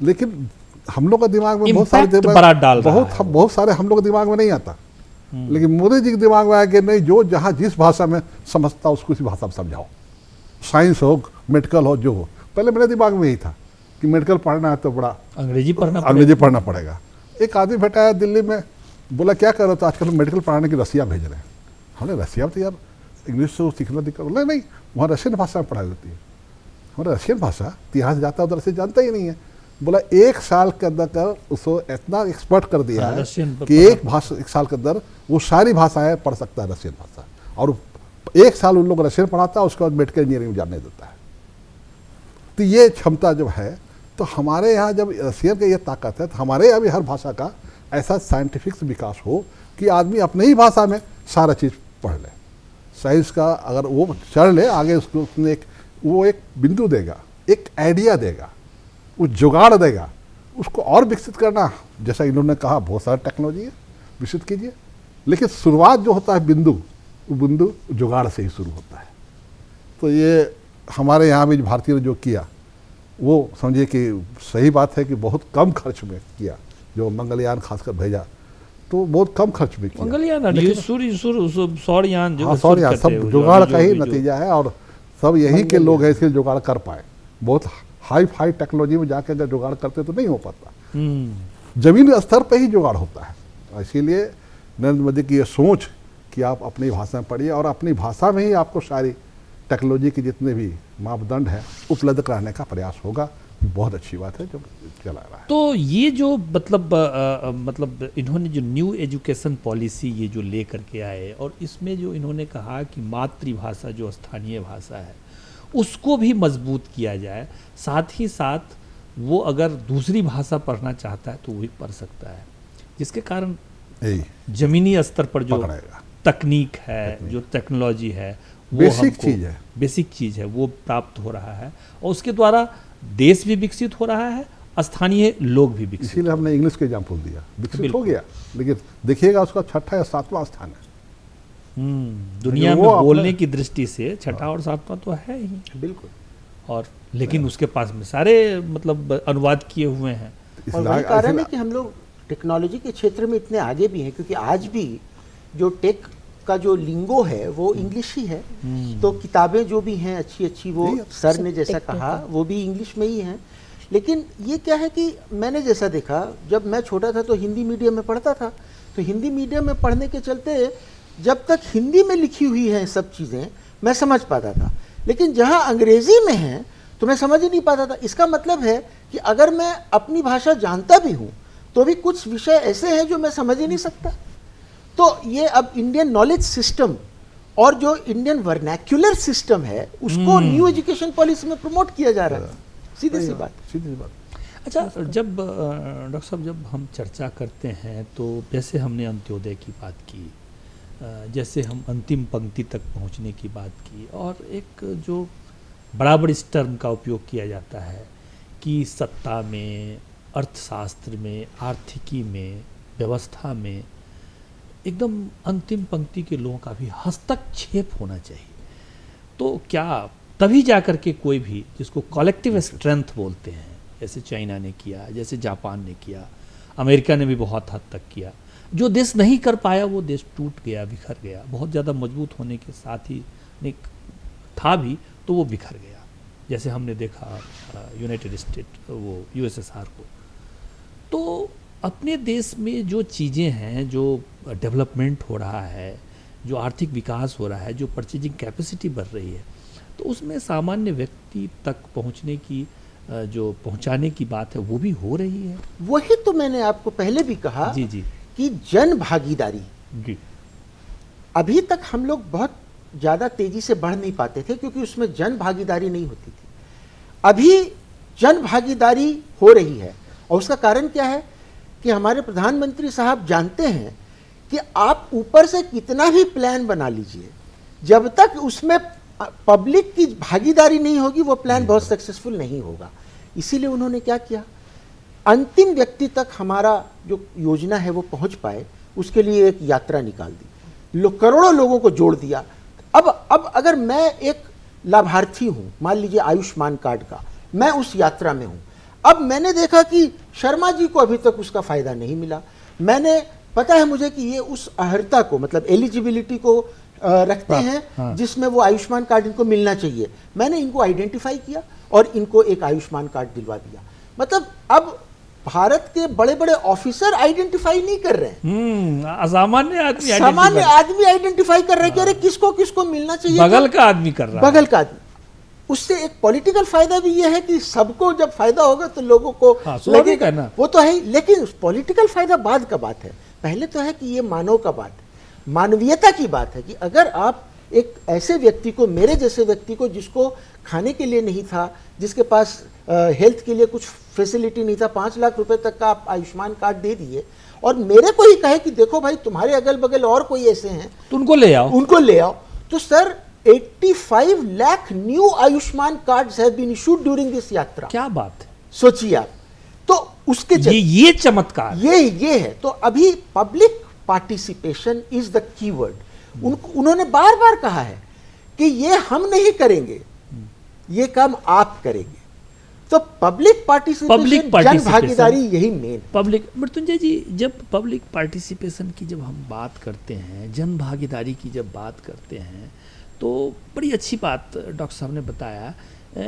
लेकिन हम लोग का दिमाग में बहुत सारे Impact बड़ा डाल रहा है बहुत सारे हम लोग के दिमाग में नहीं आता, लेकिन मोदी जी के दिमाग में आया कि नहीं, जो जहाँ जिस भाषा में समझता उसको उसी भाषा में समझाओ। साइंस हो, मेडिकल हो, जो हो। पहले मेरे दिमाग में यही था कि मेडिकल पढ़ना है तो बड़ा अंग्रेजी पढ़ना अंग्रेजी पढ़ना पड़ेगा। एक आदमी बैठा है दिल्ली में, बोला क्या कर रहे हो? तो आजकल मेडिकल पढ़ाने की रसिया भेज रहे हैं। हमने रसिया तो यार इंग्लिश से सीखना दिक्कत, बोला नहीं, वहाँ रशियन भाषा में पढ़ाई जाती है। हमारा रशियन भाषा तो यहाँ से जाता है उधर से जानता ही नहीं है। बोला 1 साल के अंदर कर उसको इतना एक्सपर्ट कर दिया है कि एक साल के अंदर वो सारी भाषाएं पढ़ सकता है रशियन भाषा, और 1 साल उन लोग रशियन पढ़ाता है, उसके बाद मेडिकल इंजीनियरिंग जानने देता है। तो ये क्षमता जब है, तो हमारे यहाँ जब रशियन की ये ताकत है, तो हमारे यहाँ भी हर भाषा का ऐसा साइंटिफिक विकास हो कि आदमी अपने ही भाषा में सारा चीज़ पढ़ ले। साइंस का अगर वो चढ़ ले आगे, उसको उसने वो एक बिंदु देगा, एक आइडिया देगा, वो जुगाड़ देगा, उसको और विकसित करना। जैसा इन्होंने कहा बहुत सारा टेक्नोलॉजी है, विकसित कीजिए, लेकिन शुरुआत जो होता है बिंदु, वो बिंदु जुगाड़ से ही शुरू होता है। तो ये हमारे यहाँ भी भारतीयों ने जो किया वो समझिए कि सही बात है कि बहुत कम खर्च में किया। जो मंगलयान खासकर भेजा तो बहुत कम खर्च में किया। मंगलयान, सौरयान, हाँ सौरयान सब जुगाड़ का ही नतीजा है, और सब यही के लोग हैं इसलिए जुगाड़ कर पाए। बहुत हाई फाई टेक्नोलॉजी में जाकर अगर जुगाड़ करते तो नहीं हो पाता, जमीन स्तर पे ही जुगाड़ होता है। इसीलिए नरेंद्र मोदी की ये सोच कि आप अपनी भाषा में पढ़िए और अपनी भाषा में ही आपको सारी टेक्नोलॉजी के जितने भी मापदंड हैं उपलब्ध कराने का प्रयास होगा, बहुत अच्छी बात है जो चला रहा है। तो ये जो मतलब इन्होंने जो न्यू एजुकेशन पॉलिसी ये जो ले करके आए, और इसमें जो इन्होंने कहा कि मातृभाषा जो स्थानीय भाषा है उसको भी मजबूत किया जाए, साथ ही साथ वो अगर दूसरी भाषा पढ़ना चाहता है तो वो भी पढ़ सकता है, जिसके कारण जमीनी स्तर पर जो तकनीक है, जो टेक्नोलॉजी है, वो बेसिक चीज़ है वो प्राप्त हो रहा है, और उसके द्वारा देश भी विकसित हो रहा है, स्थानीय लोग भी विकसित। इसीलिए हमने इंग्लिश के एग्जाम्पल दिया, विकसित हो गया, लेकिन देखिएगा उसका 6ठा या 7वां स्थान है। दुनिया में बोलने की दृष्टि से 6ठा और 7वां तो है ही, बिल्कुल। और लेकिन उसके पास में सारे मतलब अनुवाद किए हुए हैं। और वही कारण है कि हम लोग टेक्नोलॉजी के क्षेत्र में इतने आगे भी हैं, क्योंकि आज भी जो टेक का जो लिंगो है वो इंग्लिश ही है। तो किताबें जो भी हैं अच्छी अच्छी, वो सर ने जैसा कहा वो भी इंग्लिश में ही हैं। लेकिन ये क्या है कि मैंने जैसा देखा, जब मैं छोटा था तो हिंदी मीडियम में पढ़ता था, तो हिंदी मीडियम में पढ़ने के चलते जब तक हिंदी में लिखी हुई हैं सब चीज़ें मैं समझ पाता था, लेकिन जहाँ अंग्रेज़ी में हैं तो मैं समझ ही नहीं पाता था। इसका मतलब है कि अगर मैं अपनी भाषा जानता भी हूँ तो भी कुछ विषय ऐसे हैं जो मैं समझ ही नहीं सकता। तो ये अब इंडियन नॉलेज सिस्टम और जो इंडियन वर्नैक्युलर सिस्टम है उसको न्यू एजुकेशन पॉलिसी में प्रमोट किया जा रहा है। सीधी सी बात। अच्छा, जब डॉक्टर साहब जब हम चर्चा करते हैं तो जैसे हमने अंत्योदय की बात की, जैसे हम अंतिम पंक्ति तक पहुंचने की बात की, और एक जो बराबर इस टर्म का उपयोग किया जाता है कि सत्ता में, अर्थशास्त्र में, आर्थिकी में, व्यवस्था में एकदम अंतिम पंक्ति के लोगों का भी हस्तक्षेप होना चाहिए। तो क्या तभी जाकर के कोई भी, जिसको कलेक्टिव स्ट्रेंथ बोलते हैं, जैसे चाइना ने किया, जैसे जापान ने किया, अमेरिका ने भी बहुत हद तक किया, जो देश नहीं कर पाया वो देश टूट गया, बिखर गया, बहुत ज़्यादा मजबूत होने के साथ ही नहीं था भी तो वो बिखर गया। जैसे हमने देखा यूनाइटेड स्टेट, वो यूएसएसआर को। तो अपने देश में जो चीज़ें हैं, जो डेवलपमेंट हो रहा है, जो आर्थिक विकास हो रहा है, जो परचेजिंग कैपेसिटी बढ़ रही है, तो उसमें सामान्य व्यक्ति तक पहुंचने की जो पहुंचाने की बात है वो भी हो रही है। वही तो मैंने आपको पहले भी कहा जी कि जन भागीदारी जी, अभी तक हम लोग बहुत ज़्यादा तेजी से बढ़ नहीं पाते थे क्योंकि उसमें जन भागीदारी नहीं होती थी। अभी जन भागीदारी हो रही है, और उसका कारण क्या है कि हमारे प्रधानमंत्री साहब जानते हैं कि आप ऊपर से कितना भी प्लान बना लीजिए, जब तक उसमें पब्लिक की भागीदारी नहीं होगी वो प्लान बहुत सक्सेसफुल नहीं होगा। इसीलिए उन्होंने क्या किया, अंतिम व्यक्ति तक हमारा जो योजना है वो पहुंच पाए, उसके लिए एक यात्रा निकाल दी, करोड़ों लोगों को जोड़ दिया। अब अगर मैं एक लाभार्थी हूं, मान लीजिए आयुष्मान कार्ड का, मैं उस यात्रा में हूं, अब मैंने देखा कि शर्मा जी को अभी तक उसका फायदा नहीं मिला, मैंने पता है मुझे कि ये उस अर्हता को, मतलब एलिजिबिलिटी को रखते हैं जिसमें वो आयुष्मान कार्ड इनको मिलना चाहिए, मैंने इनको आइडेंटिफाई किया और इनको एक आयुष्मान कार्ड दिलवा दिया। मतलब अब भारत के बड़े बड़े ऑफिसर आइडेंटिफाई नहीं कर रहे हैं, सामान्य आदमी आइडेंटिफाई कर रहे हैं कि अरे किसको किसको मिलना चाहिए, बगल का आदमी कर रहा है, बगल का आदमी। उससे एक पॉलिटिकल फायदा भी यह है कि सबको जब फायदा होगा तो लोगों को हाँ, स्वाभाविक लगेगा, है ना। वो तो है ही, लेकिन पॉलिटिकल फायदा बाद का बात है। पहले तो है कि ये मानव का बात है, मानवीयता की बात है कि अगर आप एक ऐसे व्यक्ति को, मेरे जैसे व्यक्ति को, जिसको खाने के लिए नहीं था, जिसके पास हेल्थ के लिए कुछ फैसिलिटी नहीं था, 5 लाख रुपए तक का आप आयुष्मान कार्ड दे दिए, और मेरे को ही कहे कि देखो भाई तुम्हारे अगल बगल और कोई ऐसे हैं तो उनको ले आओ। उनको ले आओ, तो sir 85 lakh new Ayushman cards have been issued during this yatra. क्या बात है, सोचिए आप, तो उसके ये चमत्कार। ये है। तो अभी public participation is the keyword. उन्होंने बार बार कहा है कि ये हम नहीं करेंगे, ये काम आप करेंगे। तो पब्लिक पार्टिसिपेशन, जन भागीदारी, यही मेन पब्लिक। मृत्युंजय जी, जब पब्लिक पार्टिसिपेशन की जब हम बात करते हैं, जन भागीदारी की जब बात करते हैं, तो बड़ी अच्छी बात डॉक्टर साहब ने बताया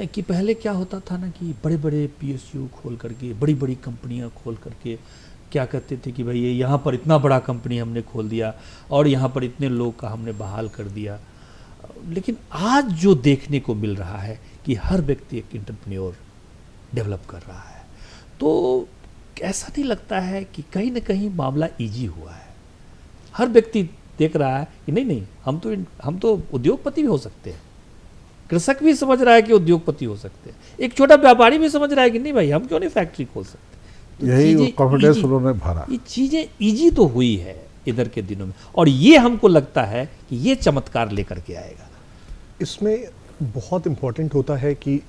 कि पहले क्या होता था ना कि बड़े बड़े PSU खोल करके, बड़ी बड़ी कंपनियां खोल करके क्या कहते थे कि भाई ये यहाँ पर इतना बड़ा कंपनी हमने खोल दिया और यहाँ पर इतने लोग का हमने बहाल कर दिया। लेकिन आज जो देखने को मिल रहा है कि हर व्यक्ति एक एंटरप्रेन्योर डेवलप कर रहा है, तो ऐसा नहीं लगता है कि कहीं ना कहीं मामला इजी हुआ है? हर व्यक्ति देख रहा है कि नहीं, हम तो उद्योगपति भी हो सकते हैं। कृषक भी समझ रहा है कि उद्योगपति हो सकते हैं, एक छोटा व्यापारी भी समझ रहा है कि नहीं भाई, हम क्यों नहीं फैक्ट्री खोल सकते। तो यही कॉन्फिडेंस उन्होंने भरा। ये चीजें इजी तो हुई है इधर के दिनों में, और ये हमको लगता है कि ये चमत्कार लेकर के आएगा। इसमें बहुत इंपॉर्टेंट होता है कि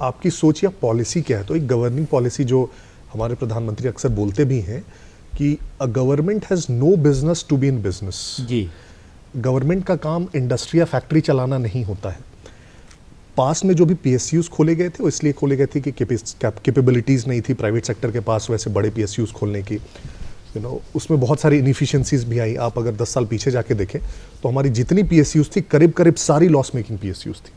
आपकी सोच या पॉलिसी क्या है। तो एक गवर्निंग पॉलिसी जो हमारे प्रधानमंत्री अक्सर बोलते भी हैं कि a government has no business to be in business. जी, गवर्नमेंट का काम इंडस्ट्री या फैक्ट्री चलाना नहीं होता है। पास में जो भी PSUs खोले गए थे वो इसलिए खोले गए थे कि कैपेबिलिटीज़ नहीं थी प्राइवेट सेक्टर के पास वैसे बड़े PSUs खोलने की। उसमें बहुत सारी इनएफिशिएंसीज भी आई। आप अगर 10 साल पीछे जाके देखें तो हमारी जितनी PSUs थी करीब करीब सारी लॉस मेकिंग PSUs थी,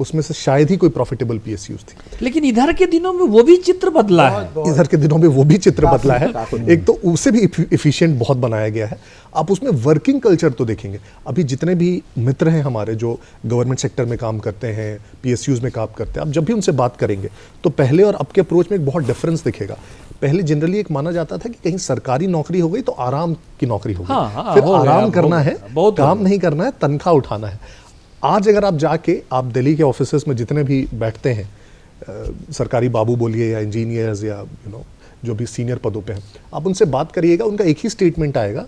उसमें से शायद ही कोई प्रॉफिटेबल PSUs थी। लेकिन इधर के दिनों में वो भी चित्र बदला है। इधर के दिनों में वो भी चित्र बदला है। एक तो उसे भी इफिशिएंट बहुत बनाया गया है। आप उसमें वर्किंग कल्चर तो देखेंगे, अभी जितने भी मित्र हैं हमारे जो गवर्नमेंट सेक्टर में काम करते हैं, PSUs में काम करते हैं, आप जब भी उनसे बात करेंगे तो पहले और अब के अप्रोच में एक बहुत डिफरेंस दिखेगा। पहले जनरली एक माना जाता था कि कहीं सरकारी नौकरी हो गई तो आराम की नौकरी हो गई। हाँ, फिर हो गया, आराम करना है, काम नहीं करना है, तनख्वाह उठाना है। आज अगर आप जाके आप दिल्ली के ऑफिसेस में जितने भी बैठते हैं, सरकारी बाबू बोलिए या इंजीनियर्स या जो भी सीनियर पदों पे हैं, आप उनसे बात करिएगा, उनका एक ही स्टेटमेंट आएगा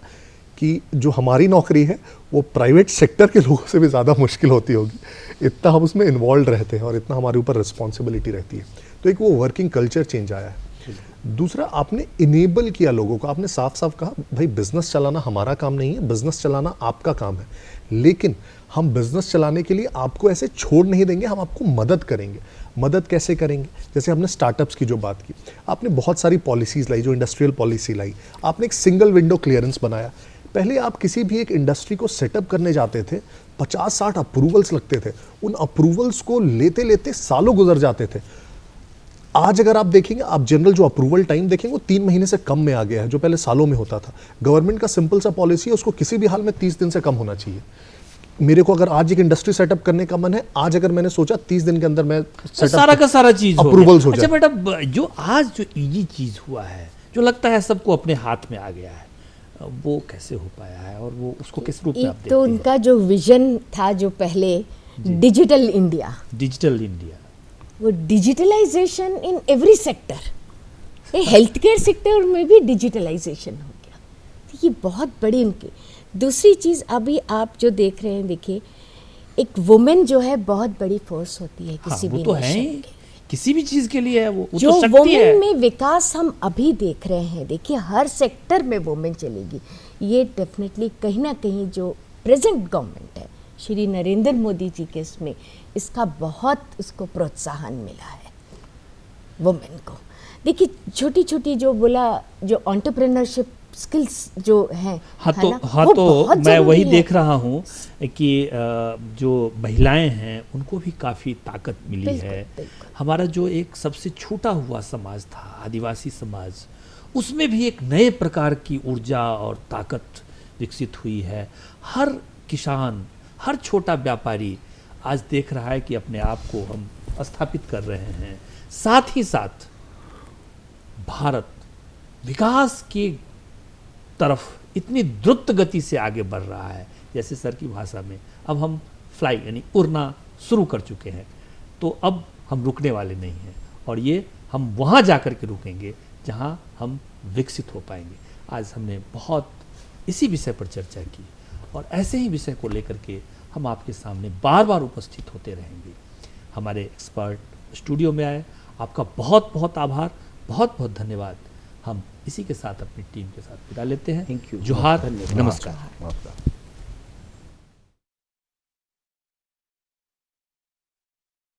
कि जो हमारी नौकरी है वो प्राइवेट सेक्टर के लोगों से भी ज़्यादा मुश्किल होती होगी। इतना हम उसमें इन्वॉल्व रहते हैं और इतना हमारे ऊपर रिस्पॉन्सिबिलिटी रहती है। तो एक वो वर्किंग कल्चर चेंज आया है। दूसरा, आपने इनेबल किया लोगों को। आपने साफ साफ कहा भाई बिजनेस चलाना हमारा काम नहीं है, बिजनेस चलाना आपका काम है, लेकिन हम बिजनेस चलाने के लिए आपको ऐसे छोड़ नहीं देंगे, हम आपको मदद करेंगे। मदद कैसे करेंगे? जैसे हमने स्टार्टअप्स की जो बात की, आपने बहुत सारी पॉलिसीज़ लाई, जो इंडस्ट्रियल पॉलिसी लाई, आपने एक सिंगल विंडो क्लियरेंस बनाया। पहले आप किसी भी एक इंडस्ट्री को सेटअप करने जाते थे, 50-60 अप्रूवल्स लगते थे, उन अप्रूवल्स को लेते लेते सालों गुजर जाते थे। आज अगर आप देखेंगे, आप जनरल जो अप्रूवल टाइम देखेंगे वो 3 महीने से कम में आ गया है, जो पहले सालों में होता था। गवर्नमेंट का सिंपल सा पॉलिसी है, उसको किसी भी हाल में 30 दिन से कम होना चाहिए। मेरे को अगर आज एक इंडस्ट्री सेटअप करने का मन है, आज अगर मैंने सोचा 30 दिन के अंदर मैं सारा का सारा चीज अप्रूवल्स हो जाए। अच्छा बेटा, जो आज जो इजी चीज हुआ है, जो लगता है सबको अपने हाथ में आ गया है, वो कैसे हो पाया है और वो उसको किस रूप में आप देखते तो हैं? उनका जो विजन था जो पहले डिजिटल इंडिया, डिजिटल इंडिया, वो digitalisation in every sector, health care sector में भी डिजिटलाइजेशन हो गया। तो ये बहुत बड़ी उनकी। दूसरी चीज़ अभी आप जो देख रहे हैं, देखिए एक वुमेन जो है बहुत बड़ी फोर्स होती है किसी वो भी तो है नेशन ही, के। किसी भी चीज के लिए है वो जो तो शक्ति है। वुमेन में विकास हम अभी देख रहे हैं, देखिए हर सेक्टर में वुमेन चलेगी, ये डेफिनेटली कहीं ना कहीं जो प्रेजेंट गवर्नमेंट है श्री नरेंद्र मोदी जी के इसमें इसका बहुत उसको प्रोत्साहन मिला है वुमेन को। देखिए छोटी छोटी जो बोला जो एंटरप्रेन्योरशिप स्किल्स जो हैं, हाँ है तो ना, हाँ वो तो बहुत मैं ज़रूरी वही है। देख रहा हूँ कि जो महिलाएं हैं उनको भी काफ़ी ताकत मिली बिल्कुल, है। बिल्कुल। हमारा जो एक सबसे छूटा हुआ समाज था, आदिवासी समाज, उसमें भी एक नए प्रकार की ऊर्जा और ताकत विकसित हुई है। हर किसान, हर छोटा व्यापारी आज देख रहा है कि अपने आप को हम स्थापित कर रहे हैं। साथ ही साथ भारत विकास की तरफ इतनी द्रुत गति से आगे बढ़ रहा है, जैसे सर की भाषा में अब हम फ्लाई यानी उड़ना शुरू कर चुके हैं, तो अब हम रुकने वाले नहीं हैं और ये हम वहाँ जाकर के रुकेंगे जहाँ हम विकसित हो पाएंगे। आज हमने बहुत इसी विषय पर चर्चा की और ऐसे ही विषय को लेकर के हम आपके सामने बार बार उपस्थित होते रहेंगे। हमारे एक्सपर्ट स्टूडियो में आए, आपका बहुत बहुत आभार, बहुत बहुत धन्यवाद। हम इसी के साथ अपनी टीम के साथ विदा लेते हैं। Thank you. जोहार, धन्यवाद। नमस्कार। नमस्कार।